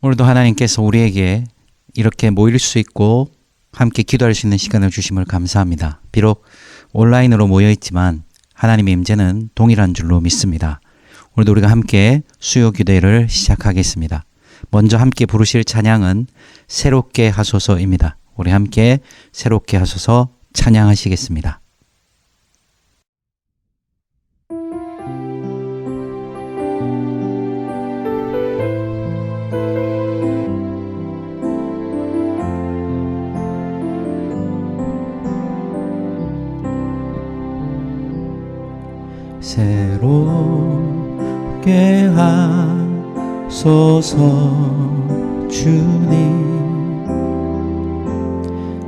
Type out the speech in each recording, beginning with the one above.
오늘도 하나님께서 우리에게 이렇게 모일 수 있고 함께 기도할 수 있는 시간을 주심을 감사합니다. 비록 온라인으로 모여있지만 하나님의 임재는 동일한 줄로 믿습니다. 오늘도 우리가 함께 수요 기도회를 시작하겠습니다. 먼저 함께 부르실 찬양은 새롭게 하소서입니다. 우리 함께 새롭게 하소서 찬양하시겠습니다. 새롭게 하소서 주님,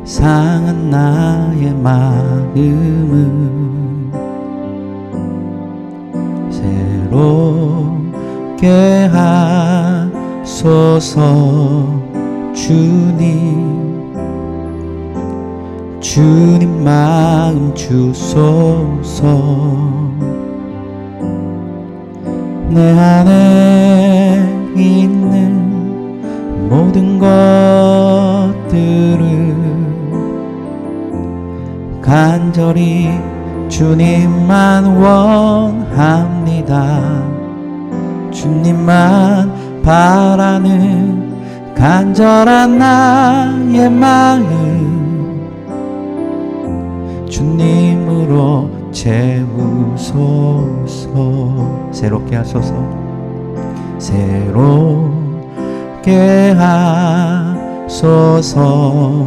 상한 나의 마음은 새롭게 하소서 주님 마음 주소서. 내 안에 있는 모든 것들을 간절히 주님만 원합니다. 주님만 바라는 간절한 나의 마음 주님으로 채우소서. 새롭게 하소서. 새롭게 하소서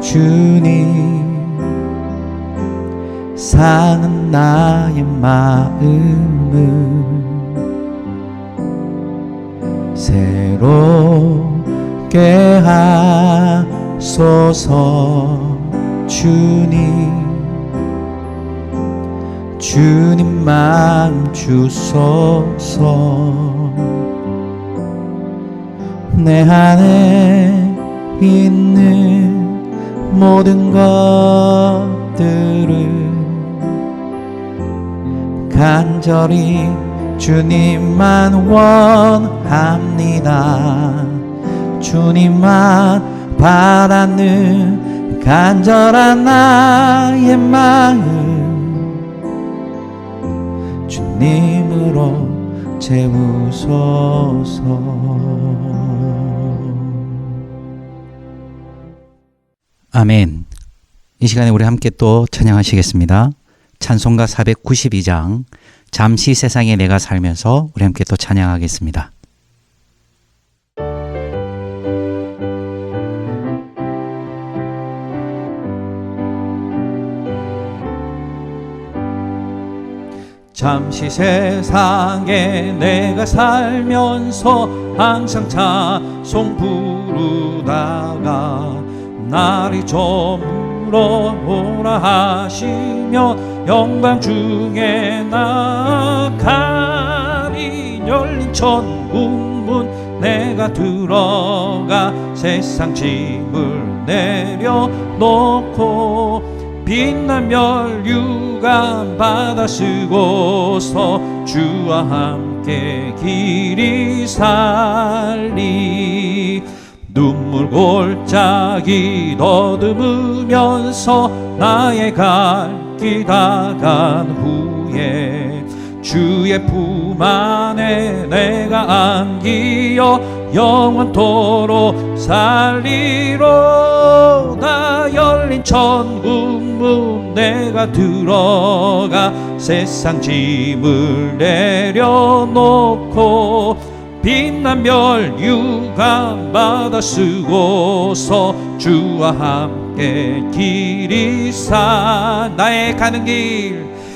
주님, 상한 나의 마음을 새롭게 하소서 주님 마음 주소서. 내 안에 있는 모든 것들을 간절히 주님만 원합니다. 주님만 바라는 간절한 나의 마음 주님으로 채우소서. 아멘. 이 시간에 우리 함께 또 찬양하시겠습니다. 찬송가 492장 잠시 세상에 내가 살면서 우리 함께 또 찬양하겠습니다. 잠시 세상에 내가 살면서 항상 찬송 부르다가 날이 저물어 오라 하시면 영광 중에 나아가리. 열린 천국문 내가 들어가 세상 짐을 내려놓고 빛난 멸류관 받아 쓰고서 주와 함께 길이 살리. 눈물 골짜기 더듬으면서 나의 갈 길 다간 후에 주의 품 안에 내가 안기어 영원토록 살리로다. 열린 천국문 내가 들어가 세상 짐을 내려놓고 빛난 멸류관 받아 쓰고서 주와 함께 길이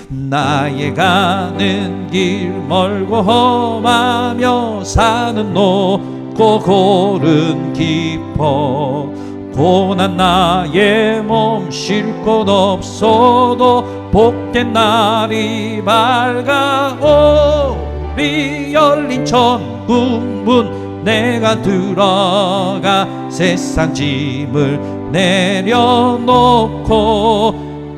나의 가는 길 멀고 험하며 산은 높고 골은 깊어 고난 나의 몸 쉴 곳 없어도 복된 날이 밝아오리. 열린 천국문 내가 들어가 세상 짐을 내려놓고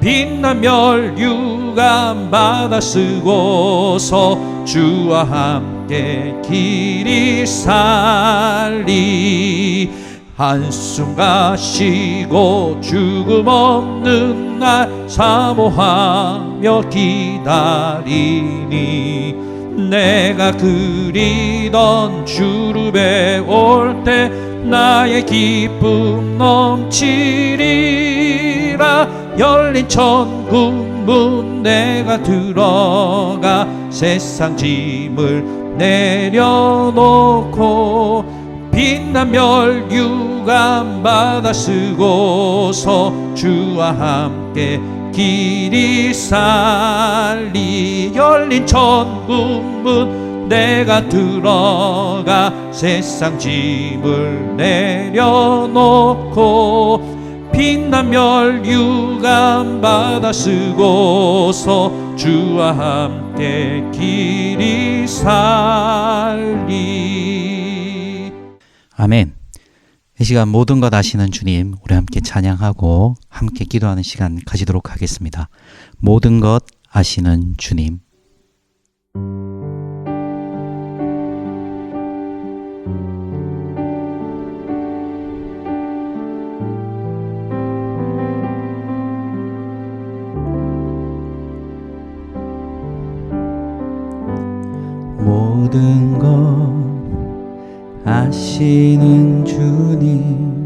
빛난 멸류관 받아 쓰고서 주와 함께 함께 길이 살리 한숨 가시고 죽음 없는 날 사모하며 기다리니 내가 그리던 주를 배울 때 나의 기쁨 넘치리라. 열린 천국문 내가 들어가 세상 짐을 내려놓고 빛난 멸유관 받아 쓰고서 주와 함께 길이 살리. 열린 천국문 내가 들어가 세상 짐을 내려놓고 빛난 멸유관 받아 쓰고서 주와 함께 길이 살리. 아멘. 이 시간 모든 것 아시는 주님, 우리 함께 찬양하고 함께 기도하는 시간 가지도록 하겠습니다. 모든 것 아시는 주님. 모든 것 아시는 주님,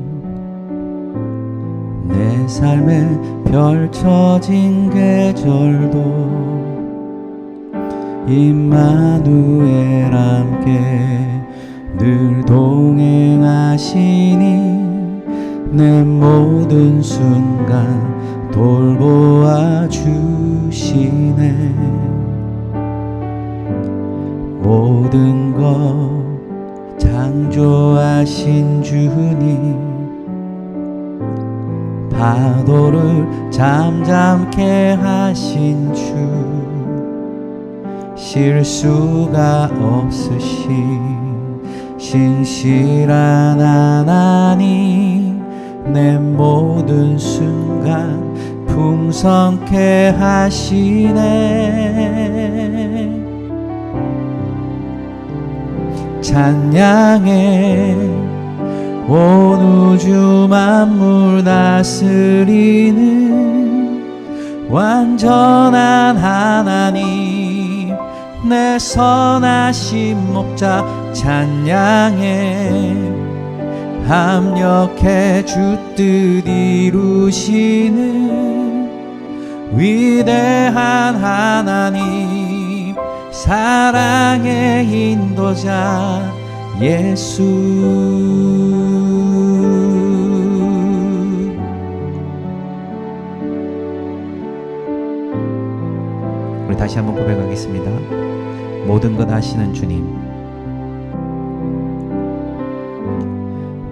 내 삶에 펼쳐진 계절도 임마누엘 함께 늘 동행하시니 내 모든 순간 돌보아 주시네. 모든 것 창조하신 주님, 파도를 잠잠케 하신 주, 실수가 없으신 신실한 하나님, 내 모든 순간 풍성케 하시네. 찬양해 온 우주 만물 다스리는 완전한 하나님, 내 선하신 목자 찬양해. 합력해 주 뜻 이루시는 위대한 하나님, 사랑의 인도자 예수. 우리 다시 한번 고백하겠습니다. 모든 것 아시는 주님,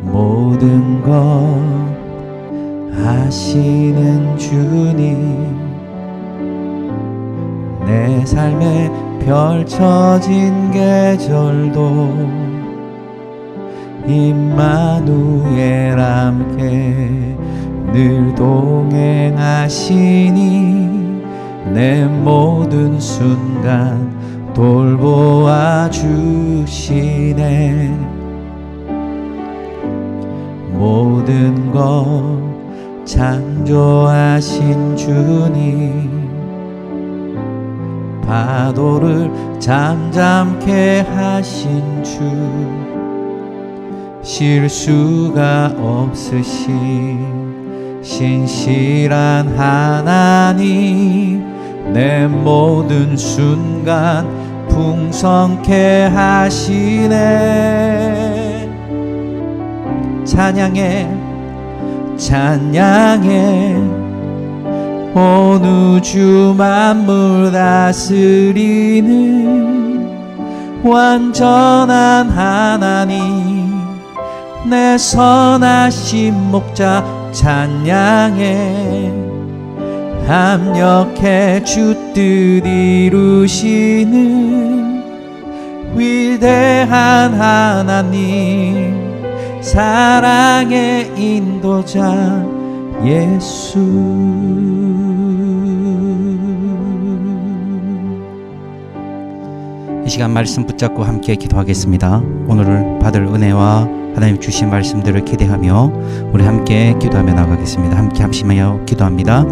모든 것 아시는 주님, 내 삶에 펼쳐진 계절도 임마누엘 함께 늘 동행하시니 내 모든 순간 돌보아 주시네. 모든 것 창조하신 주님, 파도를 잠잠케 하신 주, 실수가 없으신 신실한 하나님, 내 모든 순간 풍성케 하시네. 찬양해 찬양해 온 우주 만물 다스리는 완전한 하나님, 내 선하신 목자 찬양해. 합력해 주 뜻 이루시는 위대한 하나님, 사랑의 인도자 예수. 이 시간 말씀 붙잡고 함께 기도하겠습니다. 오늘 받을 은혜와 하나님 주신 말씀들을 기대하며 우리 함께 기도하며 나가겠습니다. 함께 합심하여 기도합니다.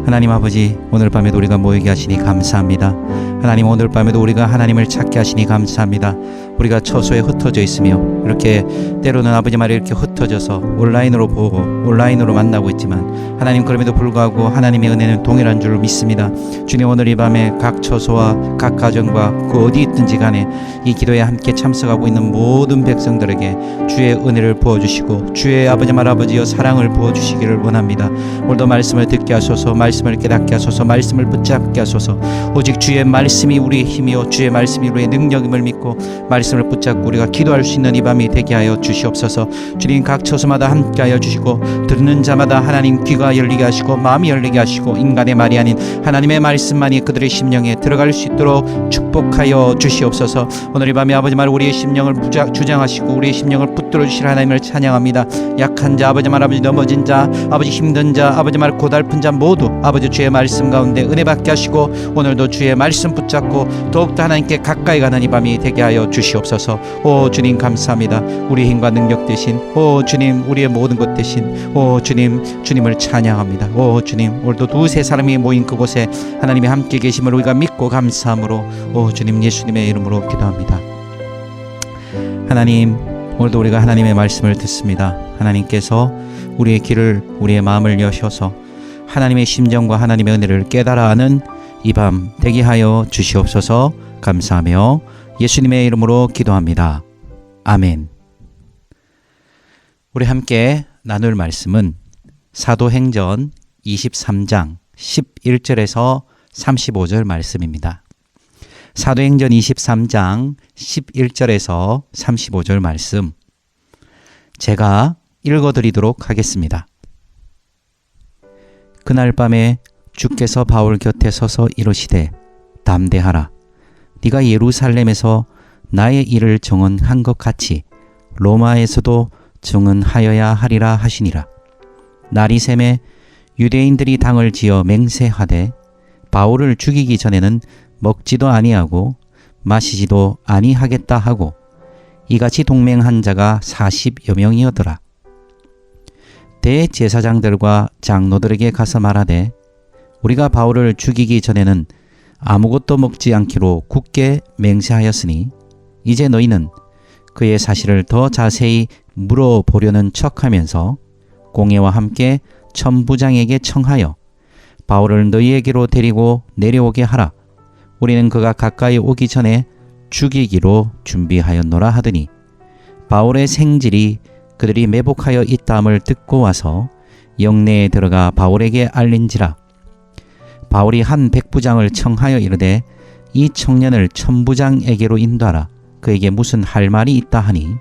하나님 아버지, 오늘 밤에도 우리가 모이게 하시니 감사합니다. 하나님, 오늘 밤에도 우리가 하나님을 찾게 하시니 감사합니다. 우리가 처소에 흩어져 있으며 이렇게 때로는 아버지 말에 이렇게 흩어져서 온라인으로 보고 온라인으로 만나고 있지만 하나님, 그럼에도 불구하고 하나님의 은혜는 동일한 줄 믿습니다. 주님, 오늘 이 밤에 각 처소와 각 가정과 그 어디 있든지 간에 이 기도에 함께 참석하고 있는 모든 백성들에게 주의 은혜를 부어주시고 주의 아버지 말 아버지여 사랑을 부어주시기를 원합니다. 오늘도 말씀을 듣게 하소서, 말씀을 깨닫게 하소서, 말씀을 붙잡게 하소서. 오직 주의 말씀이 우리의 힘이요 주의 말씀이 우리의 능력임을 믿고 말씀을 붙잡고 우리가 기도할 수 있는 이 밤이 되게 하여 주시옵소서. 주님, 각 처소마다 함께하여 주시고 듣는 자마다 하나님 귀가 열리게 하시고 마음이 열리게 하시고 인간의 말이 아닌 하나님의 말씀만이 그들의 심령에 들어갈 수 있도록 축복하여 주시옵소서. 오늘 이 밤에 아버지 말 우리의 심령을 주장하시고 우리의 심령을 붙들어 주실 하나님을 찬양합니다. 약한 자, 아버지 말 아버지 넘어진 자, 아버지 힘든 자, 아버지 말 고달픈 자 모두 아버지 주의 말씀 가운데 은혜 받게 하시고 오늘도 주의 말씀 붙잡고 더욱더 하나님께 가까이 가는 이 밤이 되게 하여 주시옵소서. 오 주님, 감사합니다. 우리의 힘과 능력 대신 오 주님, 우리의 모든 것 대신 오 주님, 주님을 찬양합니다. 오 주님, 오늘도 두세 사람이 모인 그곳에 하나님이 함께 계심을 우리가 믿고 감사함으로 오 주님, 예수님의 이름으로 기도합니다. 하나님, 오늘도 우리가 하나님의 말씀을 듣습니다. 하나님께서 우리의 귀를, 우리의 마음을 여셔서 하나님의 심정과 하나님의 은혜를 깨달아 아는 이 밤 되게 하여 주시옵소서. 감사하며 예수님의 이름으로 기도합니다. 아멘. 우리 함께 나눌 말씀은 사도행전 23장 11절에서 35절 말씀입니다. 사도행전 23장 11절에서 35절 말씀 제가 읽어드리도록 하겠습니다. 그날 밤에 주께서 바울 곁에 서서 이르시되 담대하라. 네가 예루살렘에서 나의 일을 증언한 것 같이 로마에서도 증언하여야 하리라 하시니라. 날이 새매 유대인들이 당을 지어 맹세하되 바울을 죽이기 전에는 먹지도 아니하고 마시지도 아니하겠다 하고 이같이 동맹한 자가 40여 명이었더라. 대제사장들과 장로들에게 가서 말하되 우리가 바울을 죽이기 전에는 아무것도 먹지 않기로 굳게 맹세하였으니 이제 너희는 그의 사실을 더 자세히 물어보려는 척하면서 공회와 함께 천부장에게 청하여 바울을 너희에게로 데리고 내려오게 하라. 우리는 그가 가까이 오기 전에 죽이기로 준비하였노라 하더니 바울의 생질이 그들이 매복하여 있다함을 듣고 와서 영내에 들어가 바울에게 알린지라. 바울이 한 백부장을 청하여 이르되 이 청년을 천부장에게로 인도하라. 그에게 무슨 할 말이 있다 하니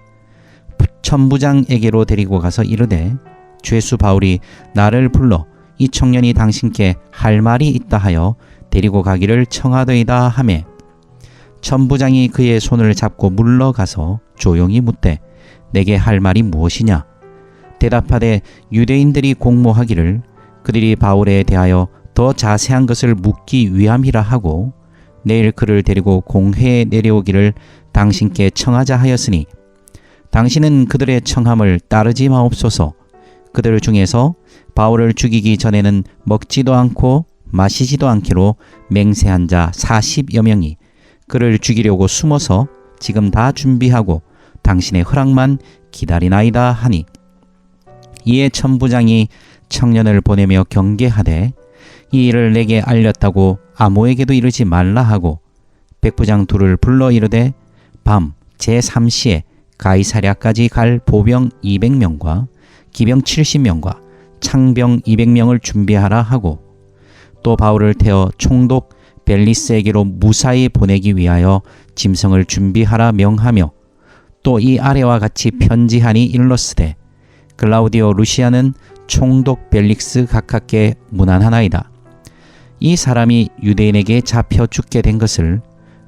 천부장에게로 데리고 가서 이르되 죄수 바울이 나를 불러 이 청년이 당신께 할 말이 있다 하여 데리고 가기를 청하더이다 하매 천부장이 그의 손을 잡고 물러가서 조용히 묻되 내게 할 말이 무엇이냐? 대답하되 유대인들이 공모하기를 그들이 바울에 대하여 더 자세한 것을 묻기 위함이라 하고 내일 그를 데리고 공회에 내려오기를 당신께 청하자 하였으니 당신은 그들의 청함을 따르지 마옵소서. 그들 중에서 바울을 죽이기 전에는 먹지도 않고 마시지도 않기로 맹세한 자 40여 명이 그를 죽이려고 숨어서 지금 다 준비하고 당신의 허락만 기다리나이다 하니 이에 천부장이 청년을 보내며 경계하되 이 일을 내게 알렸다고 아무에게도 이르지 말라 하고 백부장 둘을 불러 이르되 밤 제3시에 가이사랴까지 갈 보병 200명과 기병 70명과 창병 200명을 준비하라 하고 또 바울을 태워 총독 벨리스에게로 무사히 보내기 위하여 짐승을 준비하라 명하며 또 이 아래와 같이 편지하니 일렀으되 글라우디오 루시아는 총독 벨릭스 각하께 문안하나이다. 이 사람이 유대인에게 잡혀 죽게 된 것을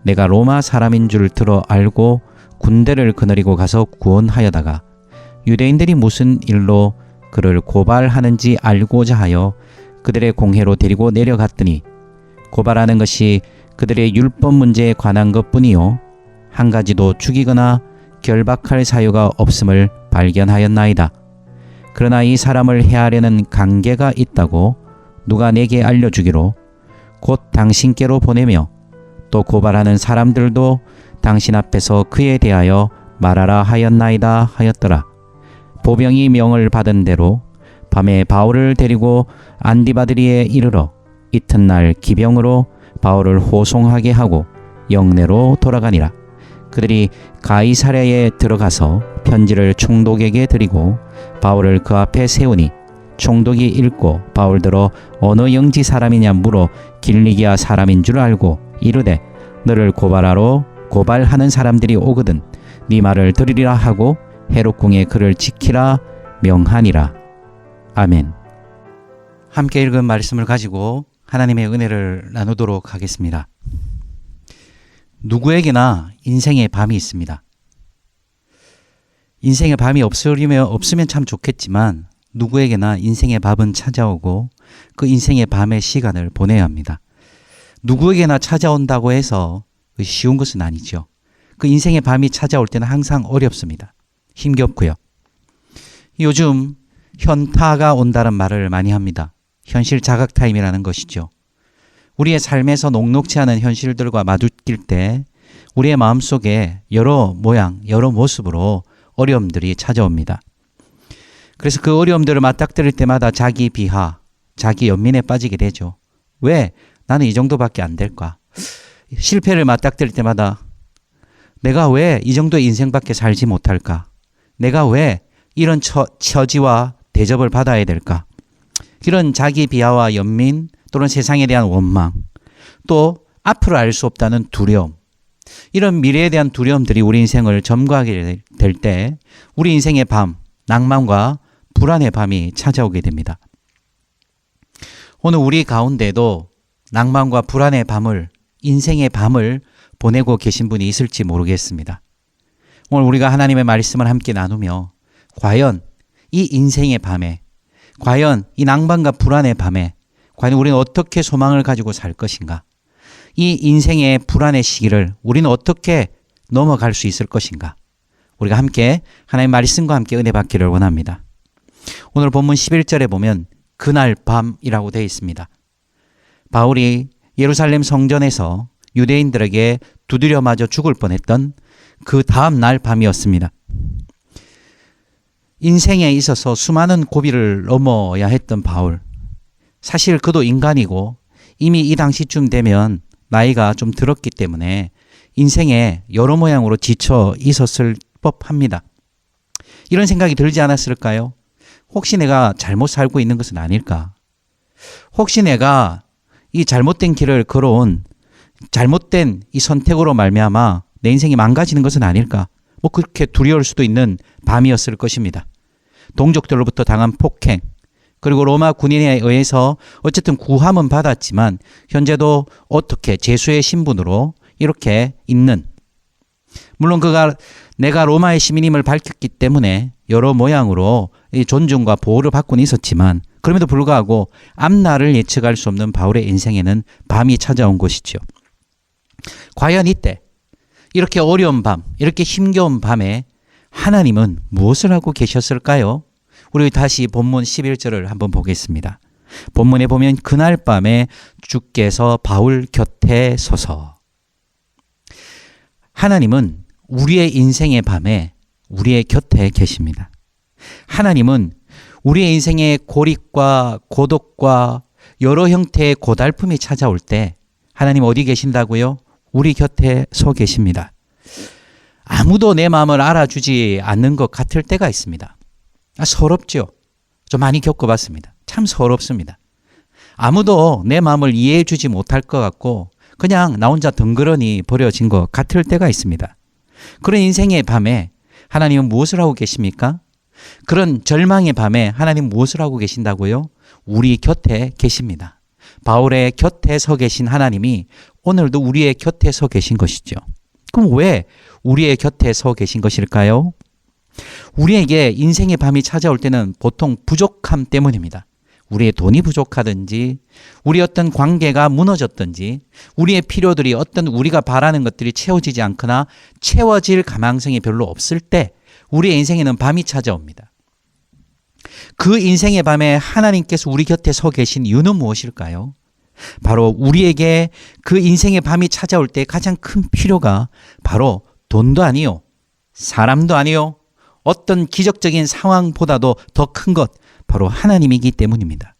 내가 로마 사람인 줄 들어 알고 군대를 거느리고 가서 구원하여다가 유대인들이 무슨 일로 그를 고발하는지 알고자 하여 그들의 공회로 데리고 내려갔더니 고발하는 것이 그들의 율법 문제에 관한 것뿐이요 한 가지도 죽이거나 결박할 사유가 없음을 발견하였나이다. 그러나 이 사람을 해하려는 관계가 있다고 누가 내게 알려주기로 곧 당신께로 보내며 또 고발하는 사람들도 당신 앞에서 그에 대하여 말하라 하였나이다 하였더라. 보병이 명을 받은 대로 밤에 바울을 데리고 안디바드리에 이르러 이튿날 기병으로 바울을 호송하게 하고 영내로 돌아가니라. 그들이 가이사랴에 들어가서 편지를 총독에게 드리고 바울을 그 앞에 세우니 총독이 읽고 바울더러 어느 영지 사람이냐 물어 길리기아 사람인 줄 알고 이르되 너를 고발하러 고발하는 사람들이 오거든 네 말을 들으리라 하고 헤롯궁에 그를 지키라 명하니라. 아멘. 함께 읽은 말씀을 가지고 하나님의 은혜를 나누도록 하겠습니다. 누구에게나 인생의 밤이 있습니다. 인생의 밤이 없으면 참 좋겠지만 누구에게나 인생의 밤은 찾아오고 그 인생의 밤의 시간을 보내야 합니다. 누구에게나 찾아온다고 해서 쉬운 것은 아니죠. 그 인생의 밤이 찾아올 때는 항상 어렵습니다. 힘겹고요. 요즘 현타가 온다는 말을 많이 합니다. 현실 자각 타임이라는 것이죠. 우리의 삶에서 녹록지 않은 현실들과 마주칠 때 우리의 마음속에 여러 모양, 여러 모습으로 어려움들이 찾아옵니다. 그래서 그 어려움들을 맞닥뜨릴 때마다 자기 비하, 자기 연민에 빠지게 되죠. 왜 나는 이 정도밖에 안 될까? 실패를 맞닥뜨릴 때마다 내가 왜 이 정도의 인생밖에 살지 못할까? 내가 왜 이런 처지와 대접을 받아야 될까? 이런 자기 비하와 연민 또는 세상에 대한 원망, 또 앞으로 알 수 없다는 두려움, 이런 미래에 대한 두려움들이 우리 인생을 점거하게 될 때 우리 인생의 밤, 낭만과 불안의 밤이 찾아오게 됩니다. 오늘 우리 가운데도 낭만과 불안의 밤을, 인생의 밤을 보내고 계신 분이 있을지 모르겠습니다. 오늘 우리가 하나님의 말씀을 함께 나누며 과연 이 인생의 밤에, 과연 이 낭만과 불안의 밤에 과연 우리는 어떻게 소망을 가지고 살 것인가? 이 인생의 불안의 시기를 우리는 어떻게 넘어갈 수 있을 것인가? 우리가 함께 하나님의 말씀과 함께 은혜 받기를 원합니다. 오늘 본문 11절에 보면 그날 밤이라고 되어 있습니다. 바울이 예루살렘 성전에서 유대인들에게 두드려 맞아 죽을 뻔했던 그 다음 날 밤이었습니다. 인생에 있어서 수많은 고비를 넘어야 했던 바울. 사실 그도 인간이고 이미 이 당시쯤 되면 나이가 좀 들었기 때문에 인생에 여러 모양으로 지쳐 있었을 법합니다. 이런 생각이 들지 않았을까요? 혹시 내가 잘못 살고 있는 것은 아닐까? 혹시 내가 이 잘못된 길을 걸어온 잘못된 이 선택으로 말미암아 내 인생이 망가지는 것은 아닐까? 뭐 그렇게 두려울 수도 있는 밤이었을 것입니다. 동족들로부터 당한 폭행, 그리고 로마 군인에 의해서 어쨌든 구함은 받았지만 현재도 어떻게 죄수의 신분으로 이렇게 있는, 물론 그가 내가 로마의 시민임을 밝혔기 때문에 여러 모양으로 이 존중과 보호를 받고는 있었지만 그럼에도 불구하고 앞날을 예측할 수 없는 바울의 인생에는 밤이 찾아온 것이죠. 과연 이때 이렇게 어려운 밤, 이렇게 힘겨운 밤에 하나님은 무엇을 하고 계셨을까요? 우리 다시 본문 11절을 한번 보겠습니다. 본문에 보면 그날 밤에 주께서 바울 곁에 서서, 하나님은 우리의 인생의 밤에 우리의 곁에 계십니다. 하나님은 우리의 인생의 고립과 고독과 여러 형태의 고달픔이 찾아올 때 하나님 어디 계신다고요? 우리 곁에 서 계십니다. 아무도 내 마음을 알아주지 않는 것 같을 때가 있습니다. 서럽죠? 좀 많이 겪어봤습니다. 참 서럽습니다. 아무도 내 마음을 이해해 주지 못할 것 같고 그냥 나 혼자 덩그러니 버려진 것 같을 때가 있습니다. 그런 인생의 밤에 하나님은 무엇을 하고 계십니까? 그런 절망의 밤에 하나님 무엇을 하고 계신다고요? 우리 곁에 계십니다. 바울의 곁에 서 계신 하나님이 오늘도 우리의 곁에 서 계신 것이죠. 그럼 왜 우리의 곁에 서 계신 것일까요? 우리에게 인생의 밤이 찾아올 때는 보통 부족함 때문입니다. 우리의 돈이 부족하든지 우리 어떤 관계가 무너졌든지 우리의 필요들이 어떤 우리가 바라는 것들이 채워지지 않거나 채워질 가망성이 별로 없을 때 우리의 인생에는 밤이 찾아옵니다. 그 인생의 밤에 하나님께서 우리 곁에 서 계신 이유는 무엇일까요? 바로 우리에게 그 인생의 밤이 찾아올 때 가장 큰 필요가 바로 돈도 아니요, 사람도 아니요, 어떤 기적적인 상황보다도 더 큰 것, 바로 하나님이기 때문입니다.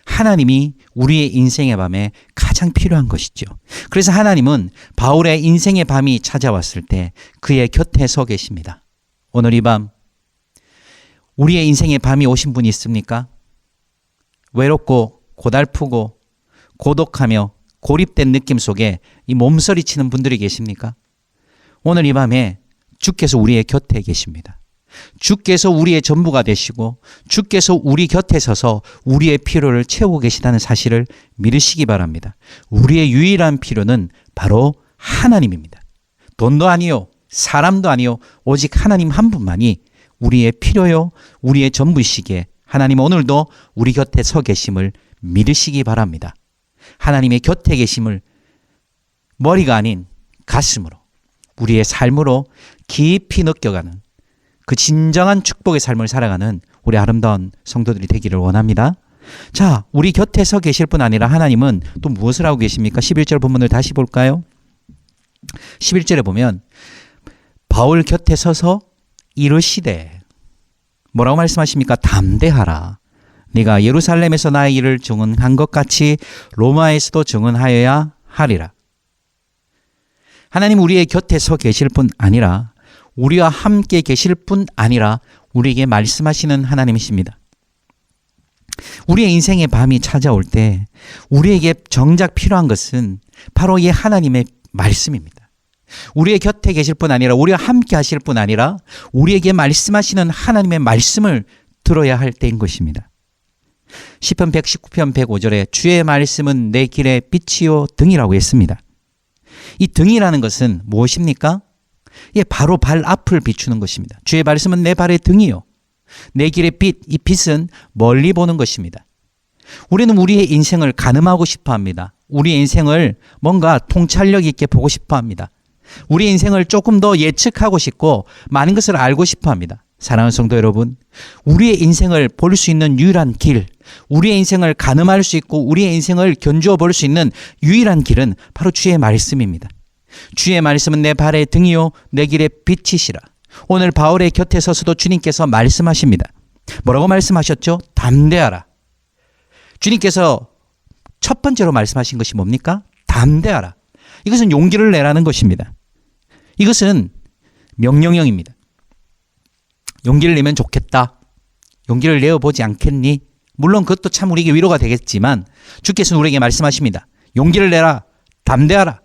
하나님이 우리의 인생의 밤에 가장 필요한 것이죠. 그래서 하나님은 바울의 인생의 밤이 찾아왔을 때 그의 곁에 서 계십니다. 오늘 이 밤 우리의 인생의 밤이 오신 분이 있습니까? 외롭고 고달프고 고독하며 고립된 느낌 속에 이 몸서리치는 분들이 계십니까? 오늘 이 밤에 주께서 우리의 곁에 계십니다. 주께서 우리의 전부가 되시고 주께서 우리 곁에 서서 우리의 필요를 채우고 계시다는 사실을 믿으시기 바랍니다. 우리의 유일한 필요는 바로 하나님입니다. 돈도 아니요, 사람도 아니요, 오직 하나님 한 분만이 우리의 필요요, 우리의 전부이시기에 하나님 오늘도 우리 곁에 서 계심을 믿으시기 바랍니다. 하나님의 곁에 계심을 머리가 아닌 가슴으로, 우리의 삶으로 깊이 느껴가는 그 진정한 축복의 삶을 살아가는 우리 아름다운 성도들이 되기를 원합니다. 자, 우리 곁에 서 계실 뿐 아니라 하나님은 또 무엇을 하고 계십니까? 11절 본문을 다시 볼까요? 11절에 보면 바울 곁에 서서 이르시되, 뭐라고 말씀하십니까? 담대하라. 네가 예루살렘에서 나의 일을 증언한 것 같이 로마에서도 증언하여야 하리라. 하나님 우리의 곁에 서 계실 뿐 아니라 우리와 함께 계실 뿐 아니라 우리에게 말씀하시는 하나님이십니다. 우리의 인생의 밤이 찾아올 때 우리에게 정작 필요한 것은 바로 이 하나님의 말씀입니다. 우리의 곁에 계실 뿐 아니라 우리와 함께 하실 뿐 아니라 우리에게 말씀하시는 하나님의 말씀을 들어야 할 때인 것입니다. 시편 119편 105절에 주의 말씀은 내 길의 빛이요 등이라고 했습니다. 이 등이라는 것은 무엇입니까? 예, 바로 발 앞을 비추는 것입니다. 주의 말씀은 내 발의 등이요, 내 길의 빛, 이 빛은 멀리 보는 것입니다. 우리는 우리의 인생을 가늠하고 싶어 합니다. 우리의 인생을 뭔가 통찰력 있게 보고 싶어 합니다. 우리의 인생을 조금 더 예측하고 싶고 많은 것을 알고 싶어 합니다. 사랑하는 성도 여러분, 우리의 인생을 볼 수 있는 유일한 길, 우리의 인생을 가늠할 수 있고 우리의 인생을 견주어 볼 수 있는 유일한 길은 바로 주의 말씀입니다. 주의 말씀은 내 발의 등이요 내 길의 빛이시라. 오늘 바울의 곁에 서서도 주님께서 말씀하십니다. 뭐라고 말씀하셨죠? 담대하라. 주님께서 첫 번째로 말씀하신 것이 뭡니까? 담대하라. 이것은 용기를 내라는 것입니다. 이것은 명령형입니다. 용기를 내면 좋겠다. 용기를 내어보지 않겠니? 물론 그것도 참 우리에게 위로가 되겠지만 주께서는 우리에게 말씀하십니다. 용기를 내라. 담대하라.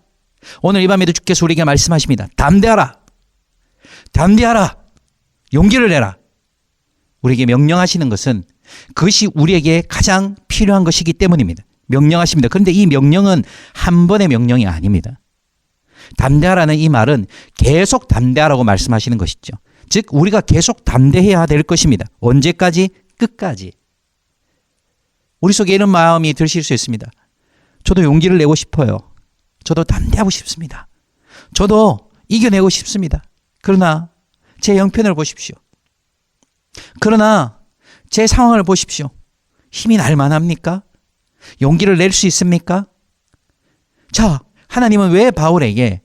오늘 이 밤에도 주께서 우리에게 말씀하십니다. 담대하라. 담대하라. 용기를 내라. 우리에게 명령하시는 것은 그것이 우리에게 가장 필요한 것이기 때문입니다. 명령하십니다. 그런데 이 명령은 한 번의 명령이 아닙니다. 담대하라는 이 말은 계속 담대하라고 말씀하시는 것이죠. 즉 우리가 계속 담대해야 될 것입니다. 언제까지? 끝까지. 우리 속에 이런 마음이 드실 수 있습니다. 저도 용기를 내고 싶어요. 저도 담대하고 싶습니다. 저도 이겨내고 싶습니다. 그러나 제 형편을 보십시오. 그러나 제 상황을 보십시오. 힘이 날 만합니까? 용기를 낼 수 있습니까? 자, 하나님은 왜 바울에게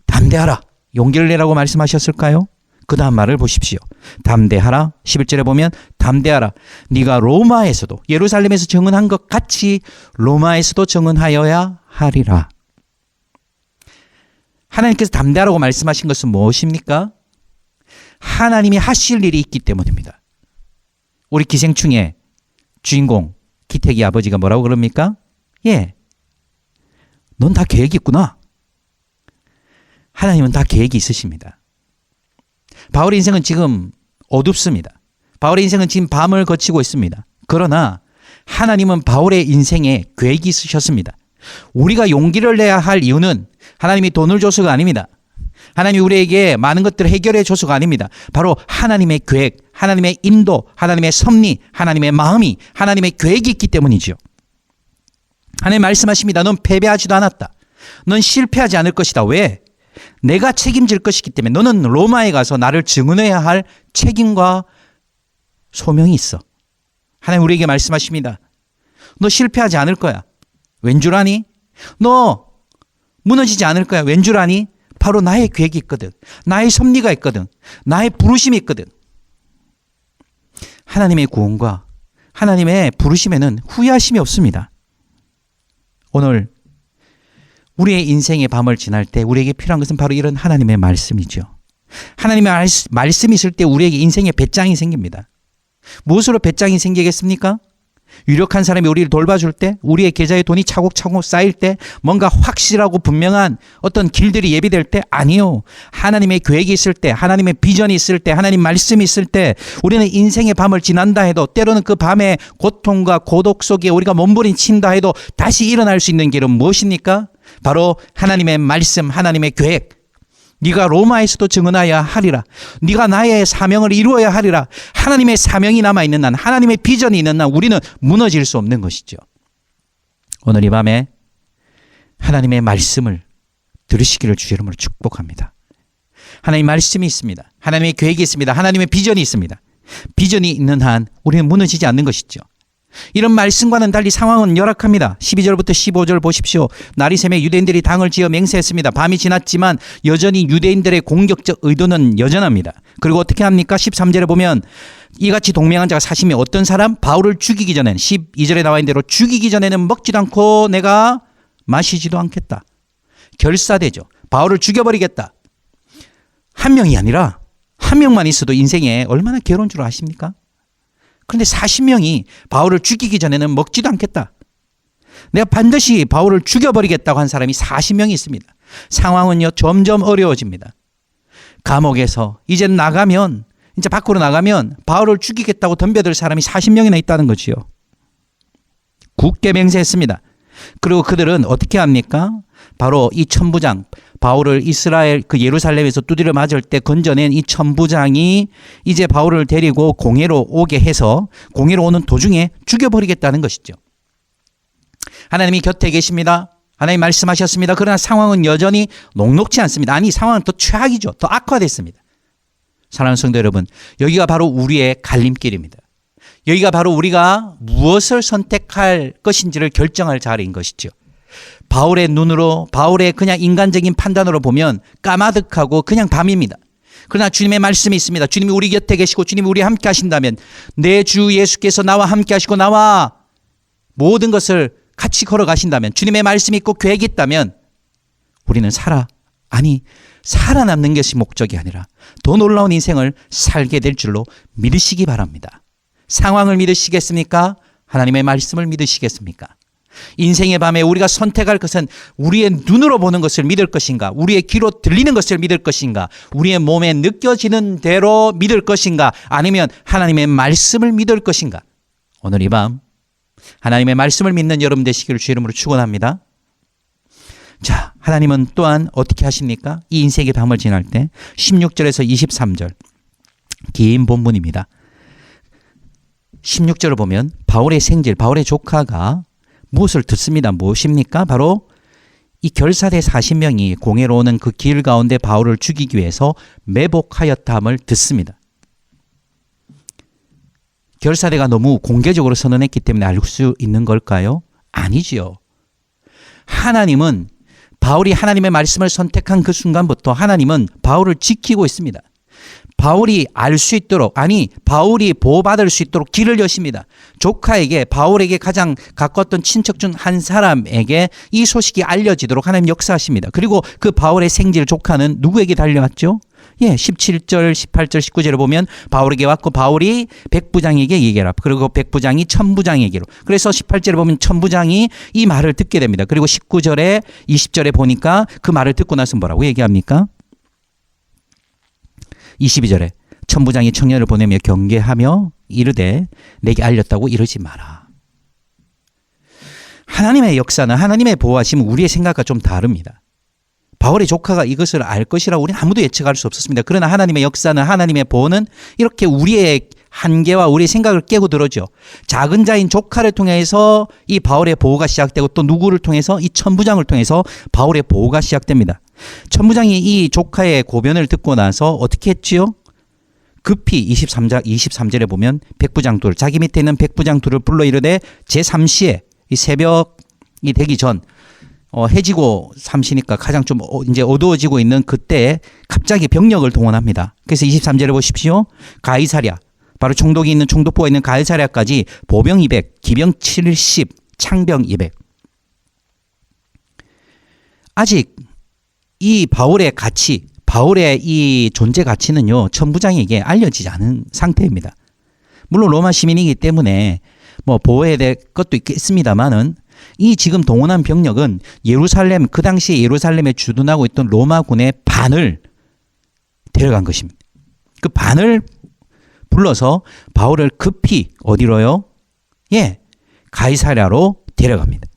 담대하라, 용기를 내라고 말씀하셨을까요? 그 다음 말을 보십시오. 담대하라. 11절에 보면 담대하라. 네가 로마에서도 예루살렘에서 증언한 것 같이 로마에서도 증언하여야 하리라. 하나님께서 담대하라고 말씀하신 것은 무엇입니까? 하나님이 하실 일이 있기 때문입니다. 우리 기생충의 주인공 기택이 아버지가 뭐라고 그럽니까? 예, 넌 다 계획이 있구나. 하나님은 다 계획이 있으십니다. 바울의 인생은 지금 어둡습니다. 바울의 인생은 지금 밤을 거치고 있습니다. 그러나 하나님은 바울의 인생에 계획이 있으셨습니다. 우리가 용기를 내야 할 이유는 하나님이 돈을 줘서가 아닙니다. 하나님이 우리에게 많은 것들을 해결해 줘서가 아닙니다. 바로 하나님의 계획, 하나님의 인도, 하나님의 섭리, 하나님의 마음이, 하나님의 계획이 있기 때문이죠. 하나님 말씀하십니다. 넌 패배하지도 않았다. 넌 실패하지 않을 것이다. 왜? 내가 책임질 것이기 때문에. 너는 로마에 가서 나를 증언해야 할 책임과 소명이 있어. 하나님 우리에게 말씀하십니다. 너 실패하지 않을 거야. 왠 줄 아니? 너 무너지지 않을 거야. 왠 줄 아니? 바로 나의 계획이 있거든. 나의 섭리가 있거든. 나의 부르심이 있거든. 하나님의 구원과 하나님의 부르심에는 후회하심이 없습니다. 오늘 우리의 인생의 밤을 지날 때 우리에게 필요한 것은 바로 이런 하나님의 말씀이죠. 하나님의 말씀이 있을 때 우리에게 인생의 배짱이 생깁니다. 무엇으로 배짱이 생기겠습니까? 유력한 사람이 우리를 돌봐줄 때, 우리의 계좌에 돈이 차곡차곡 쌓일 때, 뭔가 확실하고 분명한 어떤 길들이 예비될 때, 아니요. 하나님의 계획이 있을 때, 하나님의 비전이 있을 때, 하나님 말씀이 있을 때 우리는 인생의 밤을 지난다 해도, 때로는 그 밤의 고통과 고독 속에 우리가 몸부림친다 해도 다시 일어날 수 있는 길은 무엇입니까? 바로 하나님의 말씀, 하나님의 계획. 네가 로마에서도 증언하여야 하리라. 네가 나의 사명을 이루어야 하리라. 하나님의 사명이 남아있는 한, 하나님의 비전이 있는 한 우리는 무너질 수 없는 것이죠. 오늘 이 밤에 하나님의 말씀을 들으시기를 주의 이름으로 축복합니다. 하나님의 말씀이 있습니다. 하나님의 계획이 있습니다. 하나님의 비전이 있습니다. 비전이 있는 한 우리는 무너지지 않는 것이죠. 이런 말씀과는 달리 상황은 열악합니다. 12절부터 15절 보십시오. 날이 새며 유대인들이 당을 지어 맹세했습니다. 밤이 지났지만 여전히 유대인들의 공격적 의도는 여전합니다. 그리고 어떻게 합니까? 13절에 보면 이같이 동맹한 자가 사심이 어떤 사람? 바울을 죽이기 전에는, 12절에 나와 있는 대로 죽이기 전에는 먹지도 않고 내가 마시지도 않겠다. 결사되죠. 바울을 죽여버리겠다. 한 명이 아니라 한 명만 있어도 인생에 얼마나 괴로운 줄 아십니까? 그런데 40명이 바울을 죽이기 전에는 먹지도 않겠다. 내가 반드시 바울을 죽여버리겠다고 한 사람이 40명이 있습니다. 상황은요 점점 어려워집니다. 감옥에서 이제 나가면, 이제 밖으로 나가면 바울을 죽이겠다고 덤벼들 사람이 40명이나 있다는 거지요. 굳게 맹세했습니다. 그리고 그들은 어떻게 합니까? 바로 이 천부장, 바울을 이스라엘 그 예루살렘에서 두드려 맞을 때 건져낸 이 천부장이 이제 바울을 데리고 공회로 오게 해서 공회로 오는 도중에 죽여버리겠다는 것이죠. 하나님이 곁에 계십니다. 하나님 말씀하셨습니다. 그러나 상황은 여전히 녹록지 않습니다. 아니, 상황은 더 최악이죠. 더 악화됐습니다. 사랑하는 성도 여러분, 여기가 바로 우리의 갈림길입니다. 여기가 바로 우리가 무엇을 선택할 것인지를 결정할 자리인 것이죠. 바울의 눈으로, 바울의 그냥 인간적인 판단으로 보면 까마득하고 그냥 밤입니다. 그러나 주님의 말씀이 있습니다. 주님이 우리 곁에 계시고 주님이 우리 함께 하신다면, 내 주 예수께서 나와 함께 하시고 나와 모든 것을 같이 걸어가신다면, 주님의 말씀이 있고 계획이 있다면 우리는 살아남는 것이 목적이 아니라 더 놀라운 인생을 살게 될 줄로 믿으시기 바랍니다. 상황을 믿으시겠습니까? 하나님의 말씀을 믿으시겠습니까? 인생의 밤에 우리가 선택할 것은 우리의 눈으로 보는 것을 믿을 것인가, 우리의 귀로 들리는 것을 믿을 것인가, 우리의 몸에 느껴지는 대로 믿을 것인가, 아니면 하나님의 말씀을 믿을 것인가. 오늘 이 밤 하나님의 말씀을 믿는 여러분 되시기를 주의 이름으로 축원합니다. 자, 하나님은 또한 어떻게 하십니까? 이 인생의 밤을 지날 때 16절에서 23절 긴 본문입니다. 16절을 보면 바울의 생질, 바울의 조카가 무엇을 듣습니다. 무엇입니까? 바로 이 결사대 40명이 공회로 오는 그 길 가운데 바울을 죽이기 위해서 매복하였다함을 듣습니다. 결사대가 너무 공개적으로 선언했기 때문에 알 수 있는 걸까요? 아니지요. 하나님은 바울이 하나님의 말씀을 선택한 그 순간부터 하나님은 바울을 지키고 있습니다. 바울이 알 수 있도록, 바울이 보호받을 수 있도록 길을 여십니다. 조카에게, 바울에게 가장 가까웠던 친척 중 한 사람에게 이 소식이 알려지도록 하나님 역사하십니다. 그리고 그 바울의 생질 조카는 누구에게 달려왔죠? 17절, 18절, 19절에 보면 바울에게 왔고 바울이 백부장에게 얘기해라. 그리고 백부장이 천부장에게로. 그래서 18절에 보면 천부장이 이 말을 듣게 됩니다. 그리고 19절에, 20절에 보니까 그 말을 듣고 나서 뭐라고 얘기합니까? 22절에 천부장이 청년을 보내며 경계하며 이르되 내게 알렸다고 이러지 마라. 하나님의 역사는, 하나님의 보호하심은 우리의 생각과 좀 다릅니다. 바울의 조카가 이것을 알 것이라고 우리는 아무도 예측할 수 없었습니다. 그러나 하나님의 역사는, 하나님의 보호는 이렇게 우리의 한계와 우리의 생각을 깨고 들어죠. 작은 자인 조카를 통해서 이 바울의 보호가 시작되고, 또 누구를 통해서? 이 천부장을 통해서 바울의 보호가 시작됩니다. 천부장이 이 조카의 고변을 듣고 나서 어떻게 했지요? 급히 23절에 보면 백부장 둘, 자기 밑에 있는 백부장 둘을 불러 이르되 제3시에, 이 새벽이 되기 전, 해지고 삼시니까 가장 좀 이제 어두워지고 있는 그때 갑자기 병력을 동원합니다. 그래서 23절에 보십시오. 가이사랴, 바로 총독이 있는, 총독부가 있는 가이사랴까지 보병 200, 기병 70, 창병 200. 아직 이 바울의 가치, 바울의 이 존재 가치는요, 천부장에게 알려지지 않은 상태입니다. 물론 로마 시민이기 때문에 뭐 보호해야 될 것도 있겠습니다만은, 이 지금 동원한 병력은 예루살렘, 그 당시에 예루살렘에 주둔하고 있던 로마군의 반을 데려간 것입니다. 그 반을 불러서 바울을 급히 어디로요? 예, 가이사랴로 데려갑니다.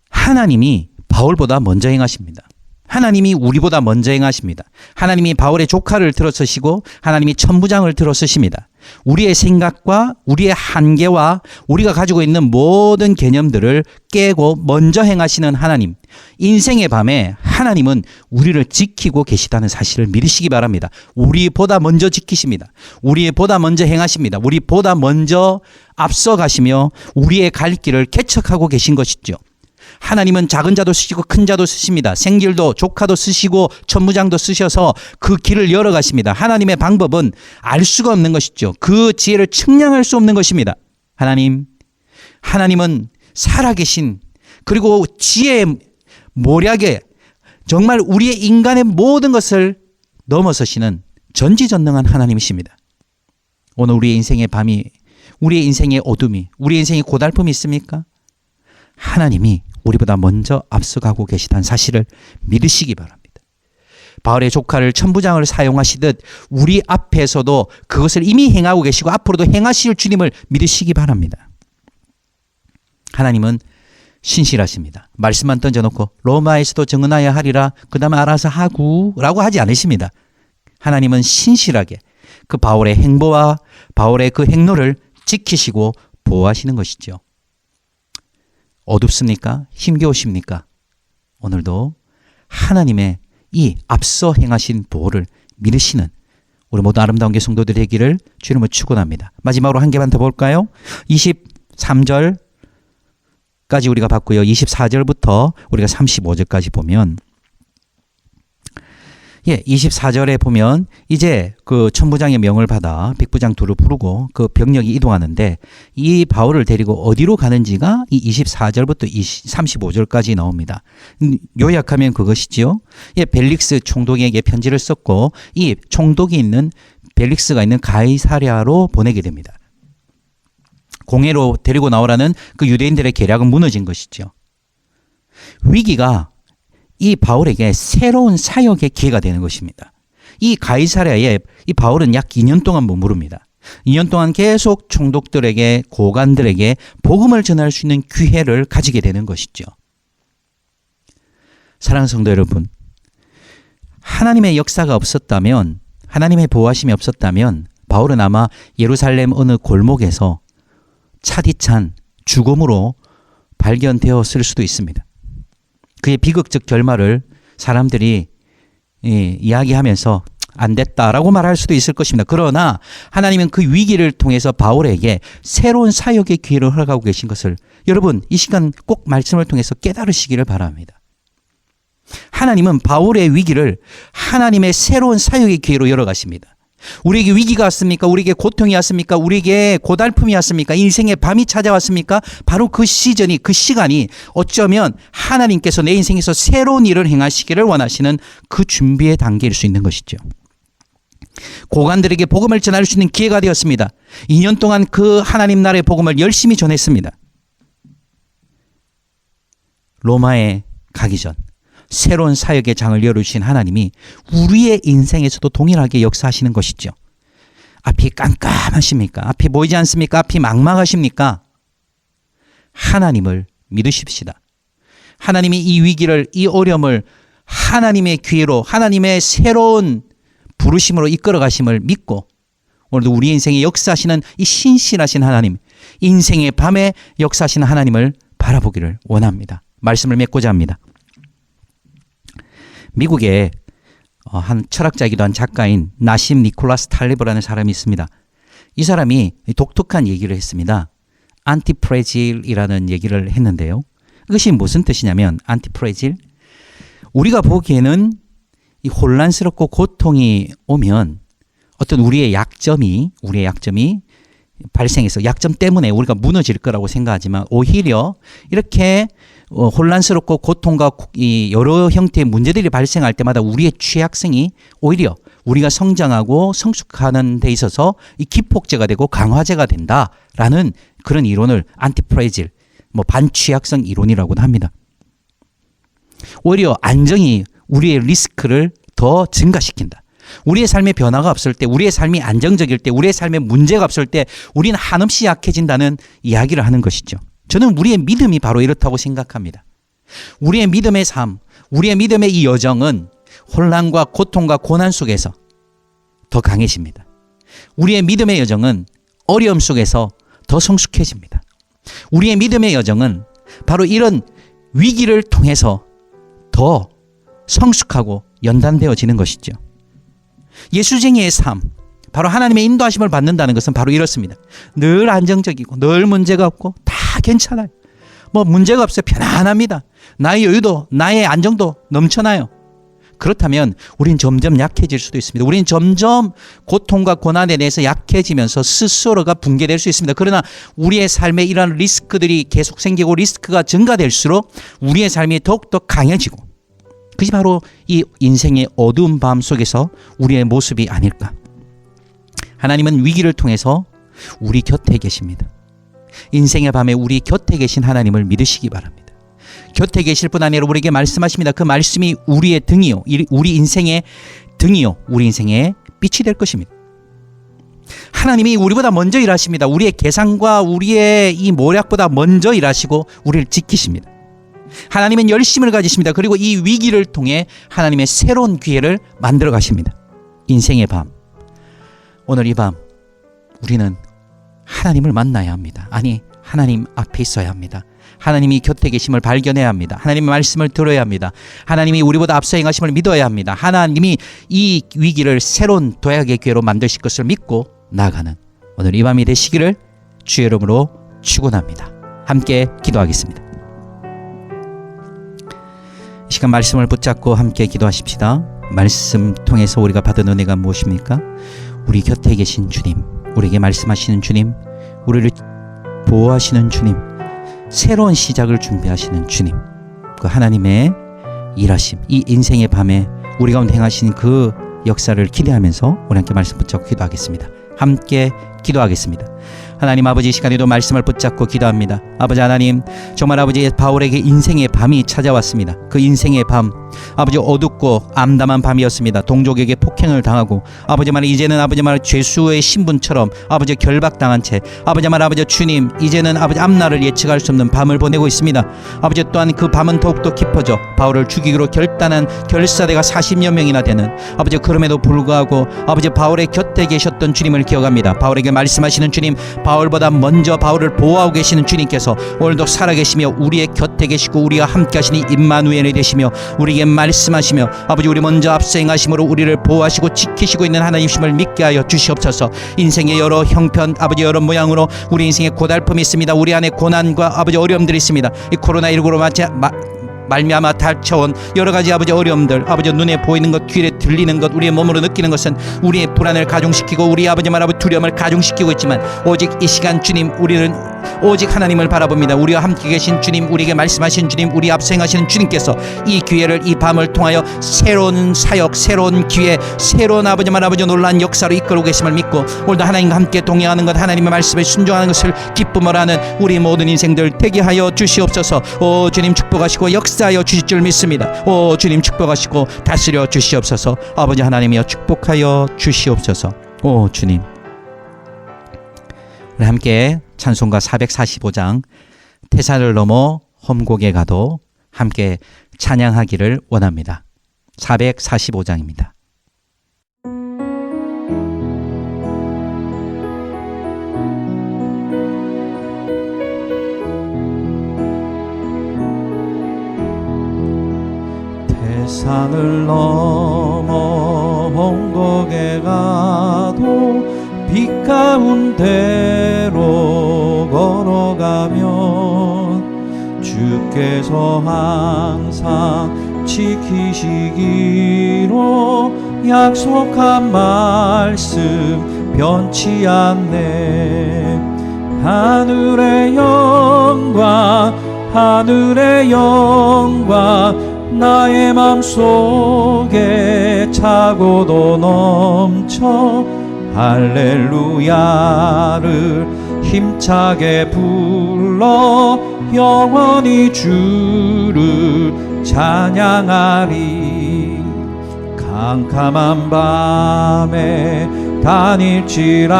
하나님이 바울보다 먼저 행하십니다. 하나님이 우리보다 먼저 행하십니다. 하나님이 바울의 조카를 들어서시고 하나님이 천부장을 들어서십니다. 우리의 생각과 우리의 한계와 우리가 가지고 있는 모든 개념들을 깨고 먼저 행하시는 하나님. 인생의 밤에 하나님은 우리를 지키고 계시다는 사실을 믿으시기 바랍니다. 우리보다 먼저 지키십니다. 우리보다 먼저 행하십니다. 우리보다 먼저 앞서가시며 우리의 갈 길을 개척하고 계신 것이죠. 하나님은 작은 자도 쓰시고 큰 자도 쓰십니다. 생길도 조카도 쓰시고 천부장도 쓰셔서 그 길을 열어가십니다. 하나님의 방법은 알 수가 없는 것이죠. 그 지혜를 측량할 수 없는 것입니다. 하나님은 살아계신, 그리고 지혜의 모략에 정말 우리의 인간의 모든 것을 넘어서시는 전지전능한 하나님이십니다. 오늘 우리의 인생의 밤이, 우리의 인생의 어둠이, 우리의 인생의 고달픔이 있습니까? 하나님이 우리보다 먼저 앞서가고 계시다는 사실을 믿으시기 바랍니다. 바울의 조카를 천부장을 사용하시듯 우리 앞에서도 그것을 이미 행하고 계시고 앞으로도 행하실 주님을 믿으시기 바랍니다. 하나님은 신실하십니다. 말씀만 던져놓고 로마에서도 정언하여야 하리라, 그 다음에 알아서 하고 라고 하지 않으십니다. 하나님은 신실하게 그 바울의 행보와 바울의 그 행로를 지키시고 보호하시는 것이죠. 어둡습니까? 힘겨우십니까? 오늘도 하나님의 이 앞서 행하신 보호를 믿으시는 우리 모두 아름다운 게 성도들 되기를 주님을 축원합니다. 마지막으로 한 개만 더 볼까요? 23절까지 우리가 봤고요. 24절부터 우리가 35절까지 보면, 24절에 보면 이제 그 천부장의 명을 받아 백부장 둘을 부르고 그 병력이 이동하는데, 이 바울을 데리고 어디로 가는지가 이 24절부터 35절까지 나옵니다. 요약하면 그것이지요. 벨릭스 총독에게 편지를 썼고 이 총독이 있는, 벨릭스가 있는 가이사랴로 보내게 됩니다. 공회로 데리고 나오라는 그 유대인들의 계략은 무너진 것이죠. 위기가 이 바울에게 새로운 사역의 기회가 되는 것입니다. 이 가이사랴에 이 바울은 약 2년 동안 머무릅니다. 2년 동안 계속 총독들에게, 고관들에게 복음을 전할 수 있는 기회를 가지게 되는 것이죠. 사랑하는 성도 여러분, 하나님의 역사가 없었다면, 하나님의 보호하심이 없었다면 바울은 아마 예루살렘 어느 골목에서 차디찬 죽음으로 발견되었을 수도 있습니다. 그의 비극적 결말을 사람들이 이야기하면서 안 됐다라고 말할 수도 있을 것입니다. 그러나 하나님은 그 위기를 통해서 바울에게 새로운 사역의 기회를 허락하고 계신 것을 여러분 이 시간 꼭 말씀을 통해서 깨달으시기를 바랍니다. 하나님은 바울의 위기를 하나님의 새로운 사역의 기회로 열어가십니다. 우리에게 위기가 왔습니까? 우리에게 고통이 왔습니까? 우리에게 고달픔이 왔습니까? 인생의 밤이 찾아왔습니까? 바로 그 시즌이, 그 시간이 어쩌면 하나님께서 내 인생에서 새로운 일을 행하시기를 원하시는 그 준비의 단계일 수 있는 것이죠. 고관들에게 복음을 전할 수 있는 기회가 되었습니다. 2년 동안 그 하나님 나라의 복음을 열심히 전했습니다. 로마에 가기 전 새로운 사역의 장을 열어주신 하나님이 우리의 인생에서도 동일하게 역사하시는 것이죠. 앞이 깜깜하십니까? 앞이 보이지 않습니까? 앞이 막막하십니까? 하나님을 믿으십시다. 하나님이 이 위기를, 이 어려움을 하나님의 기회로, 하나님의 새로운 부르심으로 이끌어 가심을 믿고 오늘도 우리 인생에 역사하시는 이 신실하신 하나님, 인생의 밤에 역사하시는 하나님을 바라보기를 원합니다. 말씀을 맺고자 합니다. 미국에 한 철학자이기도 한 작가인 나심 니콜라스 탈레브라는 사람이 있습니다. 이 사람이 독특한 얘기를 했습니다. 안티프레질이라는 얘기를 했는데요. 이것이 무슨 뜻이냐면 안티프레질, 우리가 보기에는 이 혼란스럽고 고통이 오면 어떤 우리의 약점이 발생해서 약점 때문에 우리가 무너질 거라고 생각하지만 오히려 이렇게 혼란스럽고 고통과 이 여러 형태의 문제들이 발생할 때마다 우리의 취약성이 오히려 우리가 성장하고 성숙하는 데 있어서 이 기폭제가 되고 강화제가 된다라는 그런 이론을 안티프레질, 반취약성 이론이라고도 합니다. 오히려 안정이 우리의 리스크를 더 증가시킨다. 우리의 삶에 변화가 없을 때, 우리의 삶이 안정적일 때, 우리의 삶에 문제가 없을 때 우리는 한없이 약해진다는 이야기를 하는 것이죠. 저는 우리의 믿음이 바로 이렇다고 생각합니다. 우리의 믿음의 삶, 우리의 믿음의 이 여정은 혼란과 고통과 고난 속에서 더 강해집니다. 우리의 믿음의 여정은 어려움 속에서 더 성숙해집니다. 우리의 믿음의 여정은 바로 이런 위기를 통해서 더 성숙하고 연단되어지는 것이죠. 예수쟁이의 삶, 바로 하나님의 인도하심을 받는다는 것은 바로 이렇습니다. 늘 안정적이고 늘 문제가 없고 다 괜찮아요. 문제가 없어요. 편안합니다. 나의 여유도, 나의 안정도 넘쳐나요. 그렇다면 우린 점점 약해질 수도 있습니다. 우린 점점 고통과 고난에 대해서 약해지면서 스스로가 붕괴될 수 있습니다. 그러나 우리의 삶에 이러한 리스크들이 계속 생기고 리스크가 증가될수록 우리의 삶이 더욱더 강해지고, 그것이 바로 이 인생의 어두운 밤 속에서 우리의 모습이 아닐까. 하나님은 위기를 통해서 우리 곁에 계십니다. 인생의 밤에 우리 곁에 계신 하나님을 믿으시기 바랍니다. 곁에 계실 뿐 아니라 우리에게 말씀하십니다. 그 말씀이 우리의 등이요, 우리 인생의 등이요, 우리 인생의 빛이 될 것입니다. 하나님이 우리보다 먼저 일하십니다. 우리의 계산과 우리의 이 모략보다 먼저 일하시고 우리를 지키십니다. 하나님은 열심을 가지십니다. 그리고 이 위기를 통해 하나님의 새로운 기회를 만들어 가십니다. 인생의 밤, 오늘 이 밤 우리는 하나님을 만나야 합니다. 아니, 하나님 앞에 있어야 합니다. 하나님이 곁에 계심을 발견해야 합니다. 하나님의 말씀을 들어야 합니다. 하나님이 우리보다 앞서 행하심을 믿어야 합니다. 하나님이 이 위기를 새로운 도약의 기회로 만드실 것을 믿고 나아가는 오늘 이 밤이 되시기를 주의 이름으로 축원합니다. 함께 기도하겠습니다. 이 시간 말씀을 붙잡고 함께 기도하십시다. 말씀 통해서 우리가 받은 은혜가 무엇입니까? 우리 곁에 계신 주님, 우리에게 말씀하시는 주님, 우리를 보호하시는 주님, 새로운 시작을 준비하시는 주님, 그 하나님의 일하심, 이 인생의 밤에 우리 가운데 행하신 그 역사를 기대하면서 우리 함께 말씀 붙잡고 기도하겠습니다. 함께 기도하겠습니다. 하나님 아버지, 이 시간에도 말씀을 붙잡고 기도합니다. 아버지 하나님, 정말 아버지 바울에게 인생의 밤이 찾아왔습니다. 그 인생의 밤, 아버지 어둡고 암담한 밤이었습니다. 동족에게 폭행을 당하고 아버지 말 이제는 아버지 말 죄수의 신분처럼 아버지 결박당한 채 아버지 말 아버지 주님, 이제는 아버지 앞날을 예측할 수 없는 밤을 보내고 있습니다. 아버지 또한 그 밤은 더욱더 깊어져 바울을 죽이기로 결단한 결사대가 40여 명이나 되는 아버지, 그럼에도 불구하고 아버지 바울의 곁에 계셨던 주님을 기억합니다. 바울에게 말씀하시는 주님, 바울보다 먼저 바울을 보호하고 계시는 주님께서 오늘도 살아계시며 우리의 곁에 계시고 우리와 함께 하시니 임마누엘이 되시며 우리에게 말씀하시며 아버지 우리 먼저 앞서 행하심으로 우리를 보호하시고 지키시고 있는 하나님심을 믿게 하여 주시옵소서. 인생의 여러 형편, 아버지 여러 모양으로 우리 인생에 고달픔이 있습니다. 우리 안에 고난과 아버지 어려움들이 있습니다. 이 코로나19로 말미암아 닥쳐온 여러 가지 아버지 어려움들, 아버지 눈에 보이는 것, 귀에 들리는 것, 우리의 몸으로 느끼는 것은 우리의 불안을 가중시키고 우리 아버지 말 아버지 두려움을 가중시키고 있지만 오직 이 시간 주님, 우리는 오직 하나님을 바라봅니다. 우리와 함께 계신 주님, 우리에게 말씀하신 주님, 우리 앞서 행하시는 주님께서 이 기회를, 이 밤을 통하여 새로운 사역, 새로운 기회, 새로운 아버지 말 아버지 놀라운 역사로 이끌고 계심을 믿고 오늘도 하나님과 함께 동행하는 것, 하나님의 말씀에 순종하는 것을 기쁨을 하는 우리 모든 인생들 되게 하여 주시옵소서. 오 주님, 축복하시고 역사하여 주실 줄 믿습니다. 오 주님, 축복하시고 다스려 주시옵소서. 아버지 하나님이여 축복하여 주시옵소서. 오 주님, 우리 함께 찬송가 445장 태산을 넘어 험곡에 가도 함께 찬양하기를 원합니다. 445장입니다. 세상을 넘어 홍곡에 가도 빛 가운데로 걸어가면 주께서 항상 지키시기로 약속한 말씀 변치 않네. 하늘의 영광 하늘의 영광 나의 맘속에 차고도 넘쳐 할렐루야를 힘차게 불러 영원히 주를 찬양하리. 캄캄한 밤에 다닐지라도